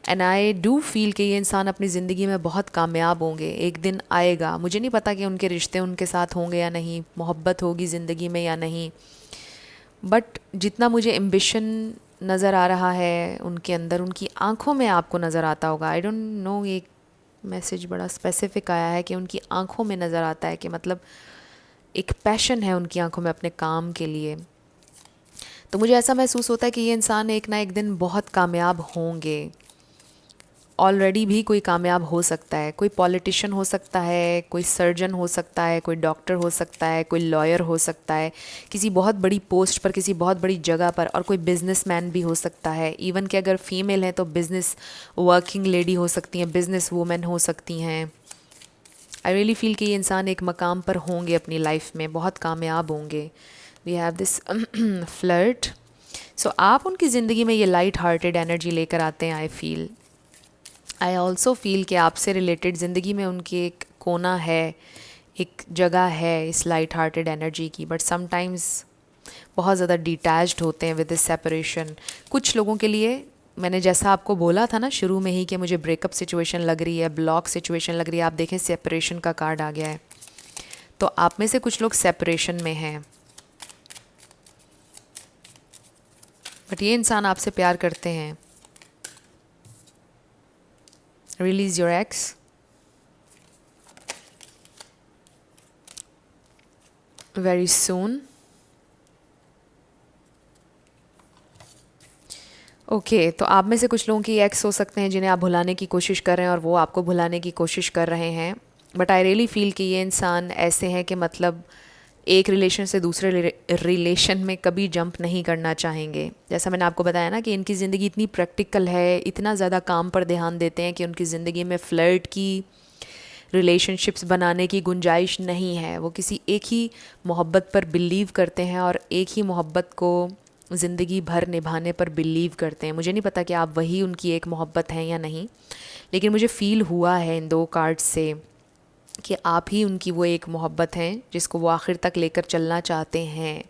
एंड आई डू फील कि ये इंसान अपनी ज़िंदगी में बहुत कामयाब होंगे, एक दिन आएगा। मुझे नहीं पता कि उनके रिश्ते उनके साथ होंगे या नहीं, मोहब्बत होगी ज़िंदगी में या नहीं, बट जितना मुझे एम्बिशन नज़र आ रहा है उनके अंदर, उनकी आंखों में आपको नज़र आता होगा। आई डोंट नो, ये मैसेज बड़ा स्पेसिफिक आया है कि उनकी आंखों में नज़र आता है कि मतलब एक पैशन है उनकी आंखों में अपने काम के लिए। तो मुझे ऐसा महसूस होता है कि ये इंसान एक ना एक दिन बहुत कामयाब होंगे। ऑलरेडी भी कोई कामयाब हो सकता है, कोई पॉलिटिशियन हो सकता है, कोई सर्जन हो सकता है, कोई डॉक्टर हो सकता है, कोई लॉयर हो सकता है, किसी बहुत बड़ी पोस्ट पर, किसी बहुत बड़ी जगह पर, और कोई बिजनेसमैन भी हो सकता है। इवन कि अगर फीमेल है तो बिज़नेस वर्किंग लेडी हो सकती हैं, बिज़नेस वूमेन हो सकती हैं। आई रियली फील कि ये इंसान एक मकाम पर होंगे अपनी लाइफ में, बहुत कामयाब होंगे। We have this flirt. So आप उनकी ज़िंदगी में ये लाइट हार्टेड एनर्जी लेकर आते हैं। आई ऑल्सो फील कि आपसे रिलेटेड ज़िंदगी में उनकी एक कोना है, एक जगह है इस लाइट हार्टेड एनर्जी की, बट समटाइम्स बहुत ज़्यादा डिटैच्ड होते हैं विद दिस सेपरेशन। कुछ लोगों के लिए, मैंने जैसा आपको बोला था ना शुरू में ही कि मुझे ब्रेकअप सिचुएशन लग रही है, ब्लॉक सिचुएशन लग रही है, आप देखें सेपरेशन का कार्ड आ गया है। तो आप में से कुछ लोग सेपरेशन में हैं, बट ये इंसान आपसे प्यार करते हैं। Release your x. Very soon. Okay, तो आप में से कुछ लोगों की एक्स हो सकते हैं जिन्हें आप भुलाने की कोशिश कर रहे हैं और वो आपको भुलाने की कोशिश कर रहे हैं। बट आई रियली फील कि ये इंसान ऐसे हैं कि मतलब एक रिलेशन से दूसरे रिलेशन में कभी जंप नहीं करना चाहेंगे। जैसा मैंने आपको बताया ना कि इनकी ज़िंदगी इतनी प्रैक्टिकल है, इतना ज़्यादा काम पर ध्यान देते हैं कि उनकी ज़िंदगी में फ्लर्ट की, रिलेशनशिप्स बनाने की गुंजाइश नहीं है। वो किसी एक ही मोहब्बत पर बिलीव करते हैं और एक ही मोहब्बत को ज़िंदगी भर निभाने पर बिलीव करते हैं। मुझे नहीं पता कि आप वही उनकी एक मोहब्बत हैं या नहीं, लेकिन मुझे फ़ील हुआ है इन 2 कार्ड्स से कि आप ही उनकी वो एक मोहब्बत हैं जिसको वो आखिर तक लेकर चलना चाहते हैं।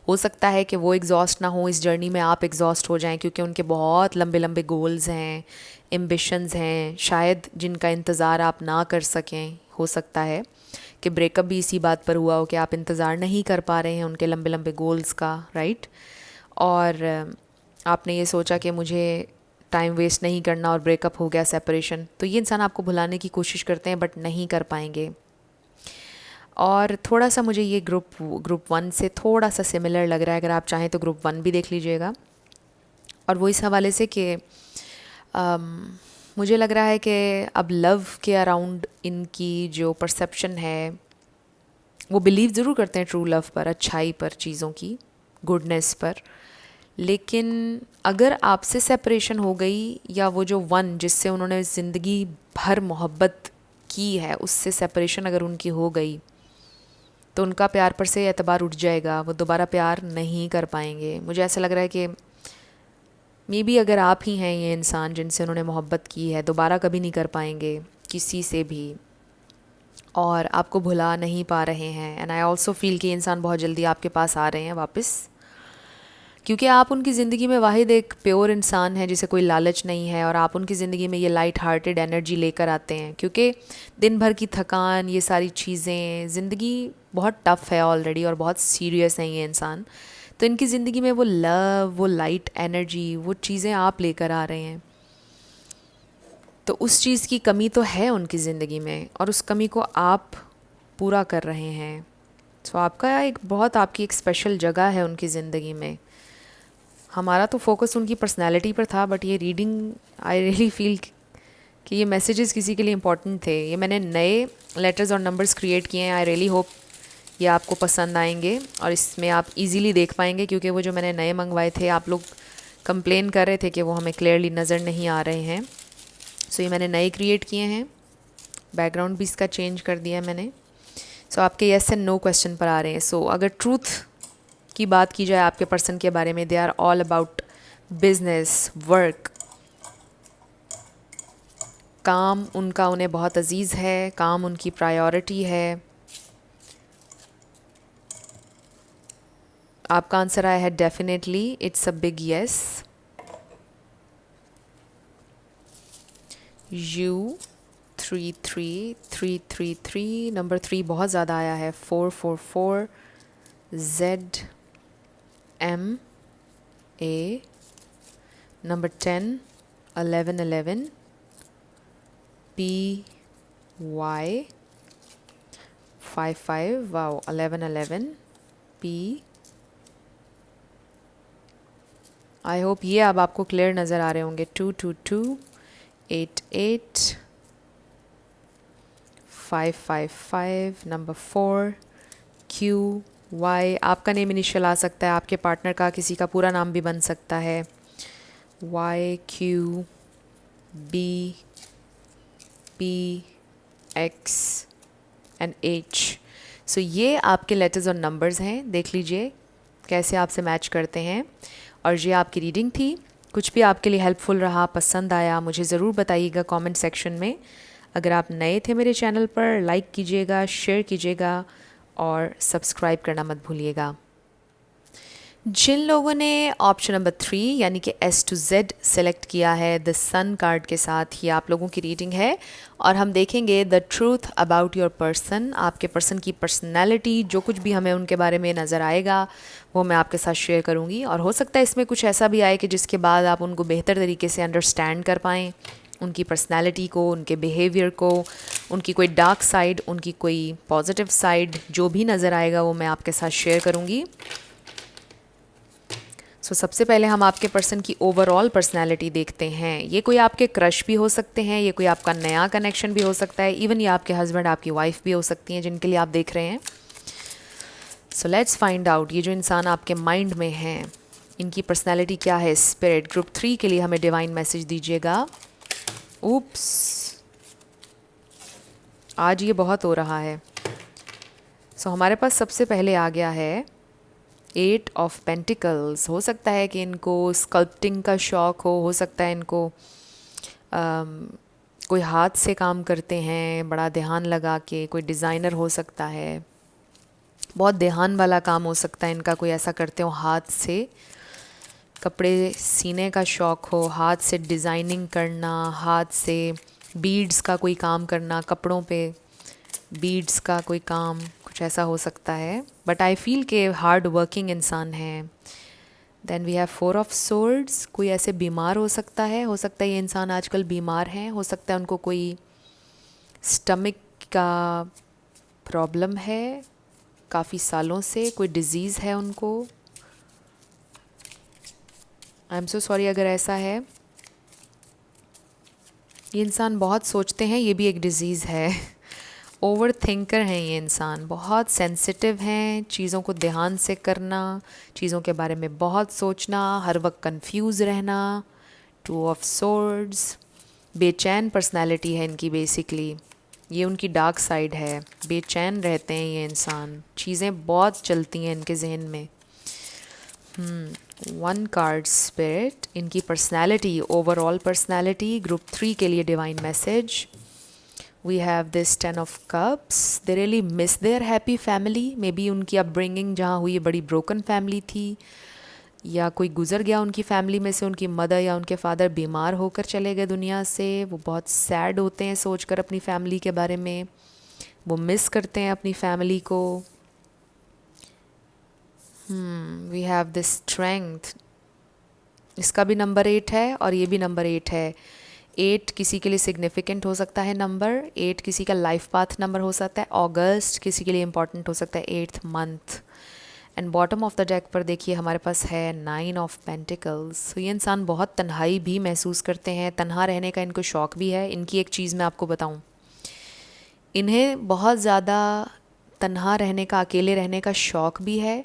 हो सकता है कि वो एग्जॉस्ट ना हो इस जर्नी में, आप एग्जॉस्ट हो जाएं, क्योंकि उनके बहुत लंबे लंबे गोल्स हैं, एम्बिशंस हैं, शायद जिनका इंतज़ार आप ना कर सकें। हो सकता है कि ब्रेकअप भी इसी बात पर हुआ हो कि आप इंतज़ार नहीं कर पा रहे हैं उनके लंबे लंबे गोल्स का, राइट। और आपने ये सोचा कि मुझे टाइम वेस्ट नहीं करना और ब्रेकअप हो गया, सेपरेशन। तो ये इंसान आपको भुलाने की कोशिश करते हैं बट नहीं कर पाएंगे। और थोड़ा सा मुझे ये ग्रुप 1 से थोड़ा सा सिमिलर लग रहा है। अगर आप चाहें तो ग्रुप 1 भी देख लीजिएगा। और वो इस हवाले से कि मुझे लग रहा है कि अब लव के अराउंड इनकी जो परसेप्शन है, वो बिलीव ज़रूर करते हैं ट्रू लव पर, अच्छाई पर, चीज़ों की गुडनेस पर। लेकिन अगर आपसे सेपरेशन हो गई, या वो जो 1 जिससे उन्होंने ज़िंदगी भर मोहब्बत की है, उससे सेपरेशन अगर उनकी हो गई, तो उनका प्यार पर से एतबार उठ जाएगा, वो दोबारा प्यार नहीं कर पाएंगे। मुझे ऐसा लग रहा है कि मे बी अगर आप ही हैं ये इंसान जिनसे उन्होंने मोहब्बत की है, दोबारा कभी नहीं कर पाएंगे किसी से भी, और आपको भुला नहीं पा रहे हैं। एंड आई ऑल्सो फील कि इंसान बहुत जल्दी आपके पास आ रहे हैं वापस, क्योंकि आप उनकी ज़िंदगी में वाहिद एक प्योर इंसान है जिसे कोई लालच नहीं है, और आप उनकी ज़िंदगी में ये लाइट हार्टेड एनर्जी लेकर आते हैं। क्योंकि दिन भर की थकान, ये सारी चीज़ें, ज़िंदगी बहुत टफ़ है ऑलरेडी और बहुत सीरियस हैं ये इंसान। तो इनकी ज़िंदगी में वो लव, वो लाइट एनर्जी, वो चीज़ें आप लेकर आ रहे हैं। तो उस चीज़ की कमी तो है उनकी ज़िंदगी में, और उस कमी को आप पूरा कर रहे हैं। सो आपका एक बहुत, आपकी एक स्पेशल जगह है उनकी ज़िंदगी में। हमारा तो फोकस उनकी पर्सनैलिटी पर था, बट ये रीडिंग आई रियली फील कि ये मैसेजेस किसी के लिए इम्पोर्टेंट थे। ये मैंने नए लेटर्स और नंबर्स क्रिएट किए हैं। आई रियली होप ये आपको पसंद आएंगे और इसमें आप इजीली देख पाएंगे, क्योंकि वो जो मैंने नए मंगवाए थे, आप लोग कंप्लेन कर रहे थे कि वो हमें क्लियरली नज़र नहीं आ रहे हैं। सो ये मैंने नए क्रिएट किए हैं। बैकग्राउंड भी इसका चेंज कर दिया है मैंने। सो आपके येस एंड नो क्वेश्चन पर आ रहे हैं। सो अगर ट्रूथ की बात की जाए आपके पर्सन के बारे में, they are all about business, work, काम उनका उन्हें बहुत अजीज़ है, काम उनकी प्रायोरिटी है। आपका आंसर आया है definitely, it's a big yes. U333333 number 3 बहुत ज़्यादा आया है। 444 ZMA number 10 1111 PY 55 wow 1111 P। आई होप ये अब आपको क्लियर नज़र आ रहे होंगे। 222 88 555 नंबर 4 QY। आपका नेम इनिशियल आ सकता है, आपके पार्टनर का किसी का पूरा नाम भी बन सकता है। YQBPX&H। सो ये आपके लेटर्स और नंबर्स हैं, देख लीजिए कैसे आपसे मैच करते हैं। और ये आपकी रीडिंग थी। कुछ भी आपके लिए हेल्पफुल रहा, पसंद आया, मुझे ज़रूर बताइएगा कमेंट सेक्शन में। अगर आप नए थे मेरे चैनल पर, लाइक कीजिएगा, शेयर कीजिएगा और सब्सक्राइब करना मत भूलिएगा। जिन लोगों ने ऑप्शन नंबर 3 यानी कि S to Z सेलेक्ट किया है द सन कार्ड के साथ, ये आप लोगों की रीडिंग है। और हम देखेंगे the truth about your person, आपके पर्सन की पर्सनैलिटी, जो कुछ भी हमें उनके बारे में नज़र आएगा वो मैं आपके साथ शेयर करूँगी। और हो सकता है इसमें कुछ ऐसा भी आए कि जिसके बाद आप उनको बेहतर तरीके से अंडरस्टैंड कर पाएँ, उनकी पर्सनैलिटी को, उनके बिहेवियर को, उनकी कोई डार्क साइड, उनकी कोई पॉजिटिव साइड, जो भी नज़र आएगा वो मैं आपके साथ शेयर करूँगी। सबसे पहले हम आपके पर्सन की ओवरऑल पर्सनैलिटी देखते हैं। ये कोई आपके क्रश भी हो सकते हैं, ये कोई आपका नया कनेक्शन भी हो सकता है, इवन ये आपके हस्बैंड, आपकी वाइफ भी हो सकती हैं जिनके लिए आप देख रहे हैं। सो लेट्स फाइंड आउट ये जो इंसान आपके माइंड में हैं, इनकी पर्सनैलिटी क्या है। स्पिरिट ग्रुप 3 के लिए हमें डिवाइन मैसेज दीजिएगा। ऊप्स, आज ये बहुत हो रहा है। हमारे पास सबसे पहले आ गया है 8 ऑफ पेंटिकल्स। हो सकता है कि इनको स्कल्पटिंग का शौक़ हो सकता है इनको कोई हाथ से काम करते हैं बड़ा ध्यान लगा के, कोई डिज़ाइनर हो सकता है, बहुत ध्यान वाला काम हो सकता है इनका, कोई ऐसा करते हो हाथ से कपड़े सीने का शौक़ हो, हाथ से डिज़ाइनिंग करना, हाथ से बीड्स का कोई काम करना, कपड़ों पे बीड्स का कोई काम, कुछ ऐसा हो सकता है। बट आई फील के हार्ड वर्किंग इंसान है। Then we have 4 of swords. कोई ऐसे बीमार हो सकता है ये इंसान आजकल बीमार हैं, हो सकता है उनको कोई स्टमक का प्रॉब्लम है काफ़ी सालों से, कोई डिज़ीज़ है उनको। आई एम सो सॉरी अगर ऐसा है। ये इंसान बहुत सोचते हैं, ये भी एक डिज़ीज़ है। ओवर थिंकर हैं ये इंसान, बहुत सेंसिटिव हैं, चीज़ों को ध्यान से करना, चीज़ों के बारे में बहुत सोचना, हर वक्त कंफ्यूज रहना। 2 ऑफ सोर्ड्स, बेचैन पर्सनालिटी है इनकी बेसिकली, ये उनकी डार्क साइड है। बेचैन रहते हैं ये इंसान, चीज़ें बहुत चलती हैं इनके जहन में। 1 कार्ड स्पिरिट, इनकी पर्सनालिटी, ओवरऑल पर्सनालिटी ग्रुप 3 के लिए divine message. We have this 10 of cups. They really miss their happy family. Maybe उनकी अपब्रिंगिंग जहाँ हुई बड़ी ब्रोकन फैमिली थी, या कोई गुज़र गया उनकी फैमिली में से, उनकी मदर या उनके फादर बीमार होकर चले गए दुनिया से। वो बहुत सैड होते हैं सोचकर अपनी फैमिली के बारे में, वो मिस करते हैं अपनी फैमिली को। We have this strength. इसका भी नंबर 8 है और ये भी नंबर 8 है। 8 किसी के लिए सिग्निफिकेंट हो सकता है नंबर, 8 किसी का लाइफ पाथ नंबर हो सकता है, अगस्त किसी के लिए इम्पॉर्टेंट हो सकता है, 8th month. And bottom of the deck पर देखिए हमारे पास है 9 ऑफ पेंटिकल्स। ये इंसान बहुत तन्हाई भी महसूस करते हैं, तन्हा रहने का इनको शौक़ भी है। इनकी एक चीज़ मैं आपको बताऊं, इन्हें बहुत ज़्यादा तन्हा रहने का, अकेले रहने का शौक़ भी है,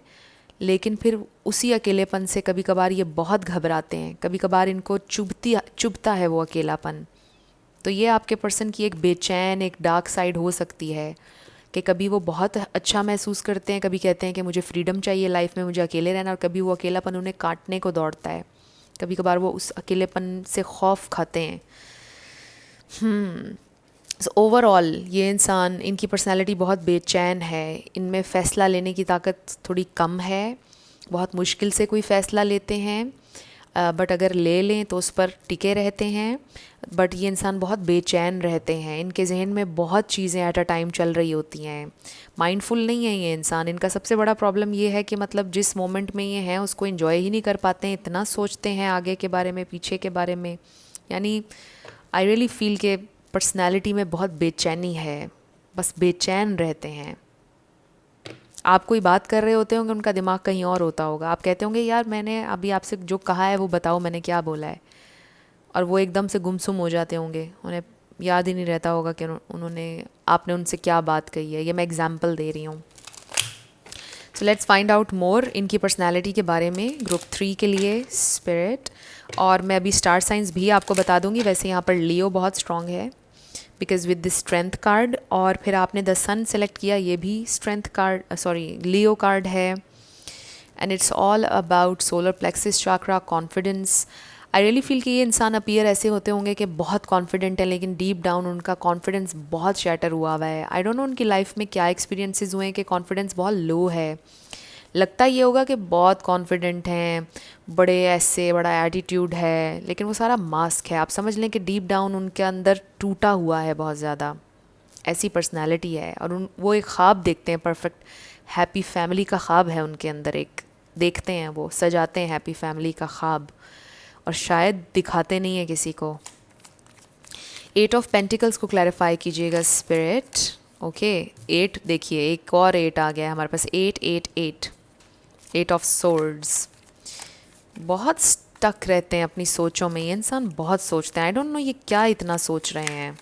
लेकिन फिर उसी अकेलेपन से कभी कभार ये बहुत घबराते हैं, कभी कभार इनको चुभता है वो अकेलापन। तो ये आपके पर्सन की एक बेचैन, एक डार्क साइड हो सकती है कि कभी वो बहुत अच्छा महसूस करते हैं, कभी कहते हैं कि मुझे फ्रीडम चाहिए लाइफ में, मुझे अकेले रहना, और कभी वो अकेलापन उन्हें काटने को दौड़ता है। कभी कभार वो उस अकेलेपन से खौफ खाते हैं। ओवरऑल ये इंसान, इनकी पर्सनालिटी बहुत बेचैन है, इनमें फ़ैसला लेने की ताकत थोड़ी कम है, बहुत मुश्किल से कोई फ़ैसला लेते हैं, बट अगर ले लें तो उस पर टिके रहते हैं। बट ये इंसान बहुत बेचैन रहते हैं, इनके जहन में बहुत चीज़ें एट अ टाइम चल रही होती हैं, माइंडफुल नहीं है ये इंसान। इनका सबसे बड़ा प्रॉब्लम ये है कि मतलब जिस मोमेंट में ये हैं उसको एंजॉय ही नहीं कर पाते हैं, इतना सोचते हैं आगे के बारे में, पीछे के बारे में। यानी आई रियली फील के पर्सनैलिटी में बहुत बेचैनी है, बस बेचैन रहते हैं। आप कोई बात कर रहे होते होंगे, उनका दिमाग कहीं और होता होगा। आप कहते होंगे यार मैंने अभी आपसे जो कहा है वो बताओ, मैंने क्या बोला है, और वो एकदम से गुमसुम हो जाते होंगे, उन्हें याद ही नहीं रहता होगा कि उन्होंने आपने उनसे क्या बात कही है। ये मैं एग्जांपल दे रही हूँ। So let's find out more इनकी पर्सनालिटी के बारे में। ग्रुप 3 के लिए स्पिरिट, और मैं अभी स्टार साइंस भी आपको बता दूंगी। वैसे यहाँ पर लियो बहुत स्ट्रॉन्ग है because with the strength card, और फिर आपने द सन सेलेक्ट किया, ये भी स्ट्रेंथ कार्ड सॉरी लियो कार्ड है। And it's all about solar plexus chakra, confidence. I really feel कि ये इंसान अपीयर ऐसे होते होंगे कि बहुत कॉन्फिडेंट है, लेकिन डीप डाउन उनका कॉन्फिडेंस बहुत शैटर हुआ हुआ है। आई डोंट नो उनकी लाइफ में क्या एक्सपीरियंसेस हुए हैं कि कॉन्फिडेंस बहुत लो है। लगता ये होगा कि बहुत कॉन्फिडेंट हैं, बड़े ऐसे बड़ा एटीट्यूड है, लेकिन वो सारा मास्क है। आप समझ लें कि डीप डाउन उनके अंदर टूटा हुआ है बहुत ज़्यादा, ऐसी पर्सनालिटी है। और वो एक ख्वाब देखते हैं, परफेक्ट हैप्पी फैमिली का ख्वाब है उनके अंदर एक, देखते हैं वो, सजाते हैं हैप्पी फैमिली का ख्वाब, और शायद दिखाते नहीं है किसी को। 8 ऑफ पेंटिकल्स को क्लैरिफाई कीजिएगा स्पिरिट। ओके 8 देखिए, एक और 8 आ गया है हमारे पास, 8 8 8 8 ऑफ सोर्ड्स। बहुत स्टक रहते हैं अपनी सोचों में, ये इंसान बहुत सोचते हैं। आई डोंट नो ये क्या इतना सोच रहे हैं।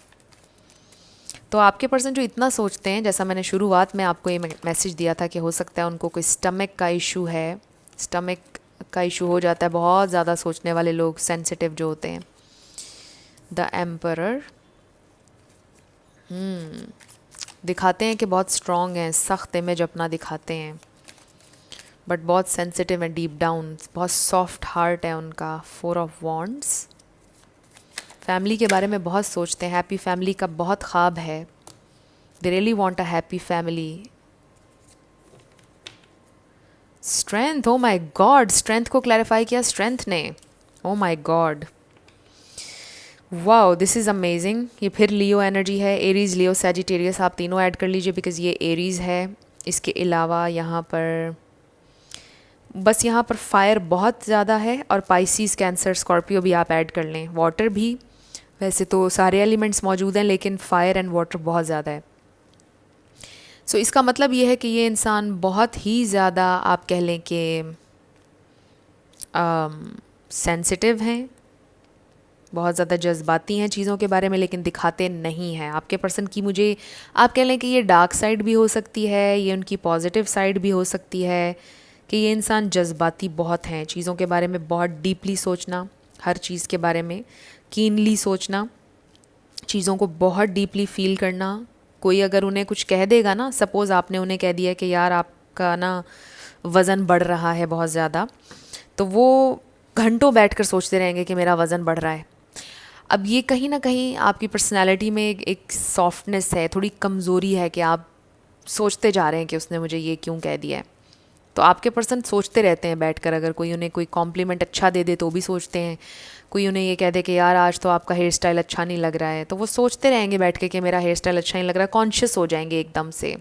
तो आपके पर्सन जो इतना सोचते हैं, जैसा मैंने शुरुआत में आपको ये मैसेज दिया था कि हो सकता है उनको कोई स्टमक का इशू है, स्टमक का इशू हो जाता है बहुत ज़्यादा सोचने वाले लोग, सेंसिटिव जो होते हैं। द एम्परर दिखाते हैं कि बहुत स्ट्रॉन्ग हैं, सख्त इमेज अपना दिखाते हैं, बट बहुत सेंसिटिव है डीप डाउन, बहुत सॉफ्ट हार्ट है उनका। 4 ऑफ वॉन्ड्स, फैमिली के बारे में बहुत सोचते हैं, हैप्पी फैमिली का बहुत ख्वाब है, दे really want a happy family. Strength, O my God, strength को क्लैरिफाई किया स्ट्रेंथ ने, ओ my God, wow this is amazing. ये फिर लियो एनर्जी है, एरीज लियो सैजिटेरियस आप तीनों ऐड कर लीजिए बिकॉज ये एरीज है। इसके अलावा यहाँ पर बस यहाँ पर फायर बहुत ज़्यादा है, और पाइसीस कैंसर स्कॉर्पियो भी आप ऐड कर लें, वाटर भी। वैसे तो सारे एलिमेंट्स मौजूद हैं लेकिन फायर एंड वाटर बहुत ज़्यादा है। सो इसका मतलब ये है कि ये इंसान बहुत ही ज़्यादा आप कह लें कि सेंसिटिव हैं, बहुत ज़्यादा जज्बाती हैं चीज़ों के बारे में, लेकिन दिखाते नहीं हैं। आपके पर्सन की मुझे आप कह लें कि ये डार्क साइड भी हो सकती है, ये उनकी पॉजिटिव साइड भी हो सकती है कि ये इंसान जज्बाती बहुत हैं, चीज़ों के बारे में बहुत डीपली सोचना, हर चीज़ के बारे में कीनली सोचना, चीज़ों को बहुत डीपली फील करना। कोई अगर उन्हें कुछ कह देगा ना, सपोज़ आपने उन्हें कह दिया कि यार आपका ना वज़न बढ़ रहा है बहुत ज़्यादा, तो वो घंटों बैठकर सोचते रहेंगे कि मेरा वज़न बढ़ रहा है। अब ये कहीं ना कहीं आपकी पर्सनैलिटी में एक सॉफ्टनेस है, थोड़ी कमज़ोरी है कि आप सोचते जा रहे हैं कि उसने मुझे ये क्यों कह दिया है। तो आपके पर्सन सोचते रहते हैं बैठकर, अगर कोई उन्हें कोई कॉम्प्लीमेंट अच्छा दे दे तो भी सोचते हैं, कोई उन्हें ये कह दे कि यार आज तो आपका हेयर स्टाइल अच्छा नहीं लग रहा है, तो वो सोचते रहेंगे बैठ के कि मेरा हेयर स्टाइल अच्छा नहीं लग रहा है, कॉन्शियस हो जाएंगे एकदम से।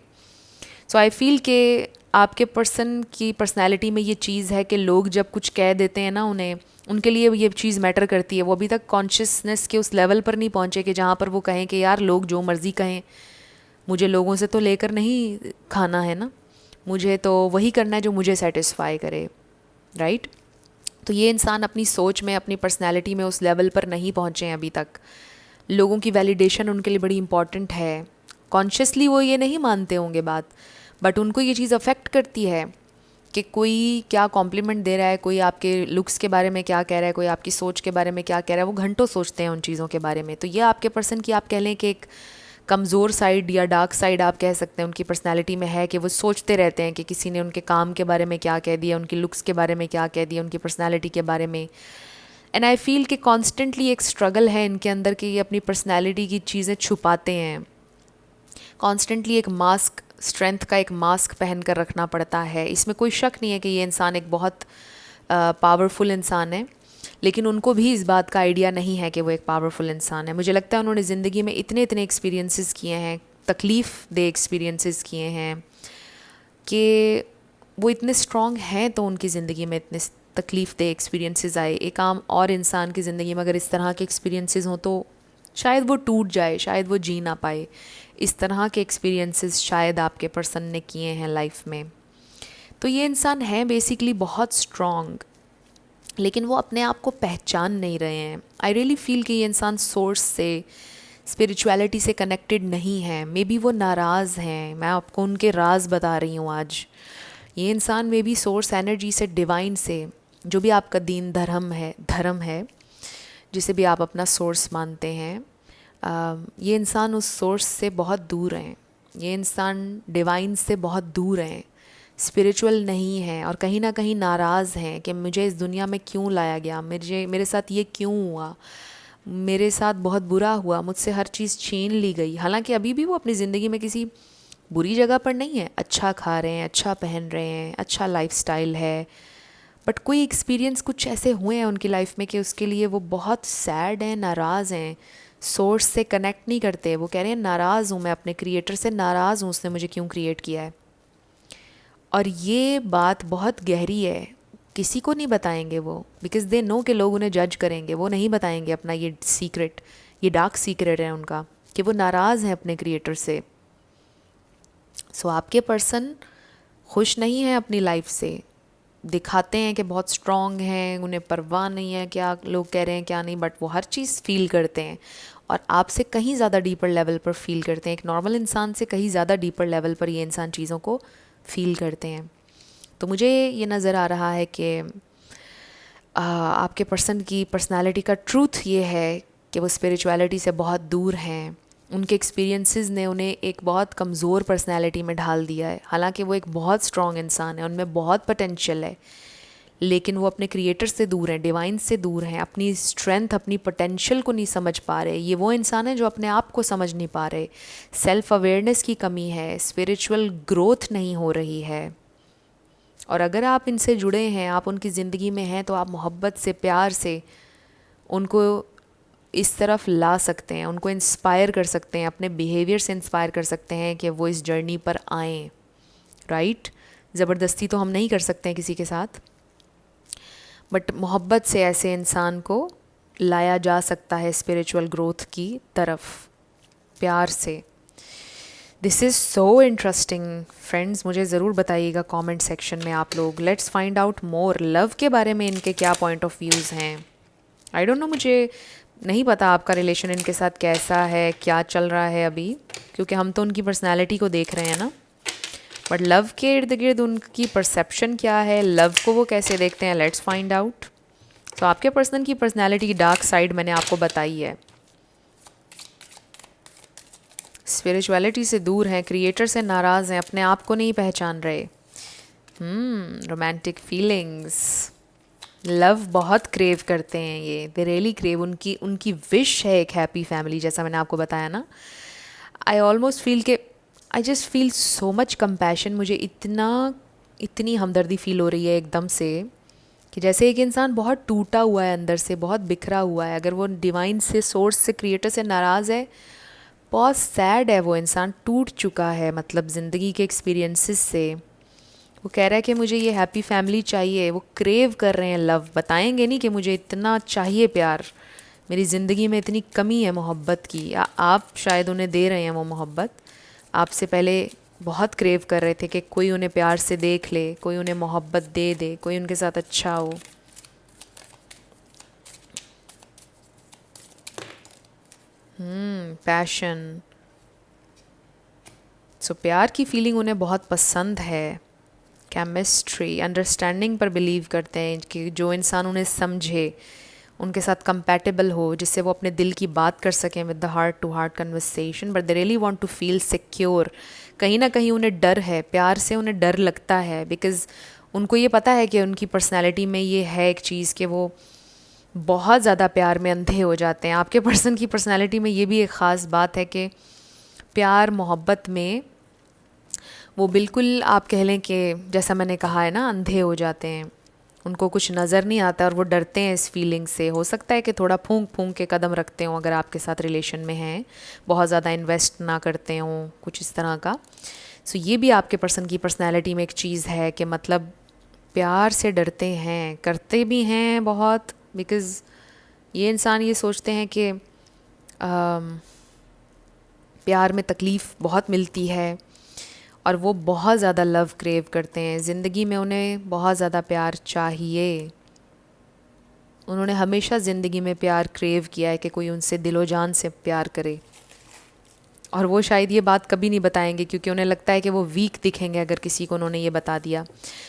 सो आई फील कि आपके पर्सन की पर्सनैलिटी में ये चीज़ है कि लोग जब कुछ कह देते हैं ना उन्हें, उनके लिए ये चीज़ मैटर करती है। वो अभी तक कॉन्शियसनेस के उस लेवल पर नहीं पहुँचे कि जहाँ पर वो कहें कि यार लोग जो मर्ज़ी कहें, मुझे लोगों से तो लेकर नहीं खाना है ना, मुझे तो वही करना है जो मुझे सेटिस्फाई करे, राइट। तो ये इंसान अपनी सोच में, अपनी पर्सनैलिटी में उस लेवल पर नहीं पहुँचे हैं अभी तक। लोगों की वैलिडेशन उनके लिए बड़ी इंपॉर्टेंट है। कॉन्शियसली वो ये नहीं मानते होंगे बात, बट उनको ये चीज़ अफेक्ट करती है कि कोई क्या कॉम्प्लीमेंट दे रहा है, कोई आपके लुक्स के बारे में क्या कह रहा है, कोई आपकी सोच के बारे में क्या कह रहा है। वो घंटों सोचते हैं उन चीज़ों के बारे में। तो ये आपके पर्सन की आप कह लें कि एक कमज़ोर साइड या डार्क साइड आप कह सकते हैं उनकी पर्सनैलिटी में है कि वो सोचते रहते हैं कि किसी ने उनके काम के बारे में क्या कह दिया, उनकी लुक्स के बारे में क्या कह दिया, उनकी पर्सनैलिटी के बारे में। एंड आई फील कि कॉन्स्टेंटली एक स्ट्रगल है इनके अंदर कि ये अपनी पर्सनैलिटी की चीज़ें छुपाते हैं, कॉन्स्टेंटली एक मास्क स्ट्रेंथ का एक मास्क पहन कर रखना पड़ता है। इसमें कोई शक नहीं है कि ये इंसान एक बहुत पावरफुल इंसान है, लेकिन उनको भी इस बात का आइडिया नहीं है कि वो एक पावरफुल इंसान है। मुझे लगता है उन्होंने ज़िंदगी में इतने इतने एक्सपीरियंसेस किए हैं, तकलीफ़ दे एक्सपीरियंसेस किए हैं, कि वो इतने स्ट्रॉन्ग हैं, तो उनकी ज़िंदगी में इतने तकलीफ़ दे एक्सपीरियंसेस आए। एक आम और इंसान की ज़िंदगी में अगर इस तरह के एक्सपीरियंसेस हों तो शायद वो टूट जाए, शायद वो जी ना पाए। इस तरह के एक्सपीरियंसेस शायद आपके पर्सन ने किए हैं लाइफ में। तो ये इंसान है बेसिकली बहुत स्ट्रॉन्ग, लेकिन वो अपने आप को पहचान नहीं रहे हैं। आई रियली फील कि ये इंसान सोर्स से, स्पिरिचुअलिटी से कनेक्टेड नहीं है। मे बी वो नाराज़ हैं। मैं आपको उनके राज बता रही हूँ आज। ये इंसान मे बी सोर्स एनर्जी से, डिवाइन से, जो भी आपका दीन धर्म है, जिसे भी आप अपना सोर्स मानते हैं, ये इंसान उस सोर्स से बहुत दूर हैं। ये इंसान डिवाइन से बहुत दूर हैं, स्पिरिचुअल नहीं हैं, और कहीं ना कहीं नाराज़ हैं कि मुझे इस दुनिया में क्यों लाया गया, मेरे साथ ये क्यों हुआ, मेरे साथ बहुत बुरा हुआ, मुझसे हर चीज़ छीन ली गई। हालांकि अभी भी वो अपनी ज़िंदगी में किसी बुरी जगह पर नहीं है, अच्छा खा रहे हैं, अच्छा पहन रहे हैं, अच्छा लाइफस्टाइल है, बट कोई एक्सपीरियंस कुछ ऐसे हुए हैं उनकी लाइफ में कि उसके लिए वो बहुत सैड हैं, नाराज़ हैं, सोर्स से कनेक्ट नहीं करते। वो कह रहे हैं नाराज़ हूँ, मैं अपने क्रिएटर से नाराज़ हूँ, उसने मुझे क्यों क्रिएट किया है। और ये बात बहुत गहरी है, किसी को नहीं बताएंगे वो, बिकॉज़ दे नो कि लोग उन्हें जज करेंगे। वो नहीं बताएंगे अपना ये सीक्रेट, ये डार्क सीक्रेट है उनका, कि वो नाराज़ हैं अपने क्रिएटर से। सो आपके पर्सन खुश नहीं है अपनी लाइफ से, दिखाते हैं कि बहुत स्ट्रॉन्ग हैं, उन्हें परवाह नहीं है क्या लोग कह रहे हैं क्या नहीं, बट वो हर चीज़ फील करते हैं, और आपसे कहीं ज़्यादा डीपर लेवल पर फील करते हैं। एक नॉर्मल इंसान से कहीं ज़्यादा डीपर लेवल पर ये इंसान चीज़ों को फील करते हैं। तो मुझे ये नज़र आ रहा है कि आपके पर्सन की पर्सनालिटी का ट्रूथ ये है कि वो स्पिरिचुअलिटी से बहुत दूर हैं। उनके एक्सपीरियंसेस ने उन्हें एक बहुत कमज़ोर पर्सनालिटी में ढाल दिया है। हालांकि वो एक बहुत स्ट्रॉन्ग इंसान है, उनमें बहुत पोटेंशियल है, लेकिन वो अपने क्रिएटर से दूर हैं, डिवाइन से दूर हैं, अपनी स्ट्रेंथ, अपनी पोटेंशियल को नहीं समझ पा रहे। ये वो इंसान है जो अपने आप को समझ नहीं पा रहे। सेल्फ अवेयरनेस की कमी है, स्पिरिचुअल ग्रोथ नहीं हो रही है। और अगर आप इनसे जुड़े हैं, आप उनकी ज़िंदगी में हैं, तो आप मोहब्बत से, प्यार से उनको इस तरफ ला सकते हैं, उनको इंस्पायर कर सकते हैं, अपने बिहेवियर से इंस्पायर कर सकते हैं कि वो इस जर्नी पर आएँ। राइट? ज़बरदस्ती तो हम नहीं कर सकते हैं किसी के साथ, बट मोहब्बत से ऐसे इंसान को लाया जा सकता है स्पिरिचुअल ग्रोथ की तरफ, प्यार से। This is so interesting friends. मुझे ज़रूर बताइएगा कमेंट सेक्शन में आप लोग। Let's find out more, love के बारे में इनके क्या पॉइंट ऑफ व्यूज़ हैं। आई डोंट नो, मुझे नहीं पता आपका रिलेशन इनके साथ कैसा है, क्या चल रहा है अभी, क्योंकि हम तो उनकी पर्सनैलिटी को देख रहे हैं ना, बट लव के इर्द गिर्द उनकी परसेप्शन क्या है, लव को वो कैसे देखते हैं, लेट्स फाइंड आउट। तो आपके पर्सन की पर्सनैलिटी की डार्क साइड मैंने आपको बताई है। स्पिरिचुअलिटी से दूर हैं, क्रिएटर से नाराज़ हैं, अपने आप को नहीं पहचान रहे। रोमांटिक फीलिंग्स, लव बहुत क्रेव करते हैं ये, दे रियली क्रेव। उनकी विश है एक हैप्पी फैमिली, जैसा मैंने आपको बताया ना। I just feel so much compassion. मुझे इतनी हमदर्दी फील हो रही है एकदम से, कि जैसे एक इंसान बहुत टूटा हुआ है अंदर से, बहुत बिखरा हुआ है। अगर वो डिवाइन से, सोर्स से, क्रिएटर से नाराज़ है, बहुत सैड है वो इंसान, टूट चुका है मतलब ज़िंदगी के एक्सपीरियंसेस से। वो कह रहा है कि मुझे ये हैप्पी फैमिली चाहिए, वो क्रेव कर रहे हैं लव। बताएंगे नहीं कि मुझे इतना चाहिए प्यार, मेरी ज़िंदगी में इतनी कमी है मोहब्बत की, या आप शायद उन्हें दे रहे हैं वो मोहब्बत। आपसे पहले बहुत क्रेव कर रहे थे कि कोई उन्हें प्यार से देख ले, कोई उन्हें मोहब्बत दे दे, कोई उनके साथ अच्छा हो। पैशन। सो प्यार की फीलिंग उन्हें बहुत पसंद है। केमिस्ट्री, अंडरस्टैंडिंग पर बिलीव करते हैं कि जो इंसान उन्हें समझे, उनके साथ कंपैटिबल हो, जिससे वो अपने दिल की बात कर सकें with the heart to heart conversation. But they really want to feel secure. कहीं ना कहीं उन्हें डर है, प्यार से उन्हें डर लगता है, बिकॉज़ उनको ये पता है कि उनकी पर्सनैलिटी में ये है एक चीज़ कि वो बहुत ज़्यादा प्यार में अंधे हो जाते हैं। आपके पर्सन की पर्सनैलिटी में ये भी एक ख़ास बात है कि प्यार मोहब्बत में वो बिल्कुल आप कह लें कि जैसा मैंने कहा है ना, अंधे हो जाते हैं, उनको कुछ नज़र नहीं आता और वो डरते हैं इस फीलिंग से। हो सकता है कि थोड़ा फूंक फूंक के कदम रखते हों अगर आपके साथ रिलेशन में हैं, बहुत ज़्यादा इन्वेस्ट ना करते हों, कुछ इस तरह का। सो ये भी आपके पर्सन की पर्सनैलिटी में एक चीज़ है कि मतलब प्यार से डरते हैं, करते भी हैं बहुत, बिकॉज़ ये इंसान ये सोचते हैं कि प्यार में तकलीफ़ बहुत मिलती है और वो बहुत ज़्यादा लव क्रेव करते हैं। ज़िंदगी में उन्हें बहुत ज़्यादा प्यार चाहिए। उन्होंने हमेशा ज़िंदगी में प्यार क्रेव किया है कि कोई उनसे दिलो जान से प्यार करे, और वो शायद ये बात कभी नहीं बताएंगे क्योंकि उन्हें लगता है कि वो वीक दिखेंगे अगर किसी को उन्होंने ये बता दिया।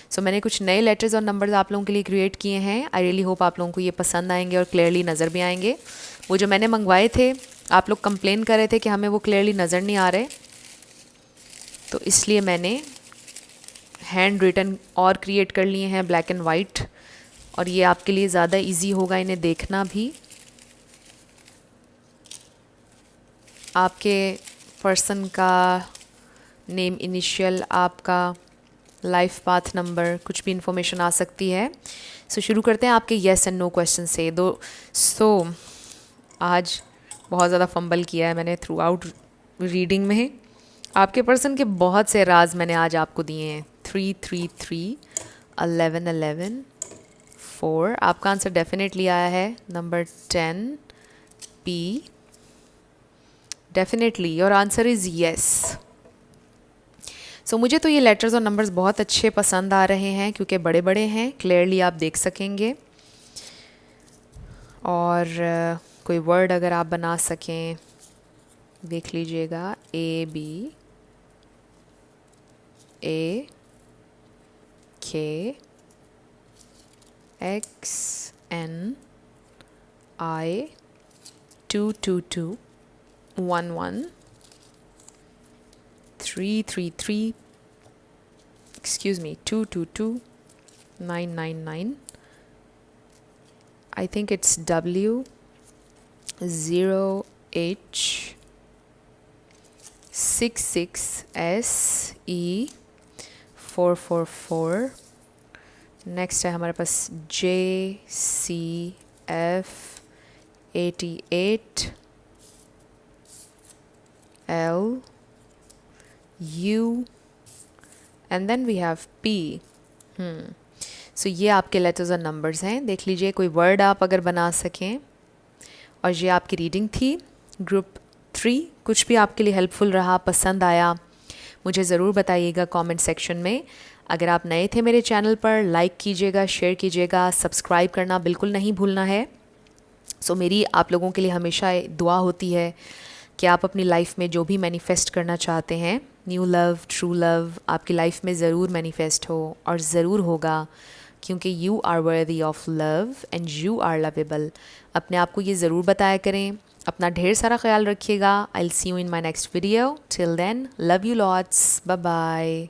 सो मैंने कुछ नए लेटर्स और नंबर्स आप लोगों के लिए क्रिएट किए हैं। आई रियली होप आप लोगों को ये पसंद आएंगे और क्लियरली नज़र भी आएंगे। वो जो मैंने मंगवाए थे, आप लोग कंप्लेन कर रहे थे कि हमें वो क्लियरली नज़र नहीं आ रहे, तो इसलिए मैंने हैंड रिटन और क्रिएट कर लिए हैं, ब्लैक एंड वाइट, और ये आपके लिए ज़्यादा इजी होगा इन्हें देखना भी। आपके पर्सन का नेम, इनिशियल, आपका लाइफ पाथ नंबर, कुछ भी इंफॉर्मेशन आ सकती है। सो शुरू करते हैं आपके येस एंड नो क्वेश्चन से। आज बहुत ज़्यादा फंबल किया है मैंने थ्रू आउट रीडिंग में। आपके पर्सन के बहुत से राज मैंने आज आपको दिए हैं। 333, 1111, 4। आपका आंसर डेफिनेटली आया है number 10, P. Definitely your answer is yes. So मुझे तो ये लेटर्स और नंबर्स बहुत अच्छे पसंद आ रहे हैं क्योंकि बड़े बड़े हैं, क्लियरली आप देख सकेंगे। और कोई वर्ड अगर आप बना सकें देख लीजिएगा। AB, A, K, X, N, I, 222, 11, 333, 222, 999. I think it's W, 0H, 66SE, 444. Next है हमारे पास JCF, 88, L, U, and then we have P. सो ये आपके लेटर्स और नंबर्स हैं। देख लीजिए कोई वर्ड आप अगर बना सकें। और ये आपकी रीडिंग थी ग्रुप 3। कुछ भी आपके लिए हेल्पफुल रहा, पसंद आया, मुझे ज़रूर बताइएगा कमेंट सेक्शन में। अगर आप नए थे मेरे चैनल पर, लाइक कीजिएगा, शेयर कीजिएगा, सब्सक्राइब करना बिल्कुल नहीं भूलना है। सो मेरी आप लोगों के लिए हमेशा दुआ होती है कि आप अपनी लाइफ में जो भी मैनिफेस्ट करना चाहते हैं, न्यू लव, ट्रू लव, आपकी लाइफ में ज़रूर मैनिफेस्ट हो, और ज़रूर होगा, क्योंकि you are worthy of love and you are lovable. अपने आप को ये ज़रूर बताया करें। अपना ढेर सारा ख्याल रखिएगा। I will see you in my next video. Till then, love you lots, bye bye.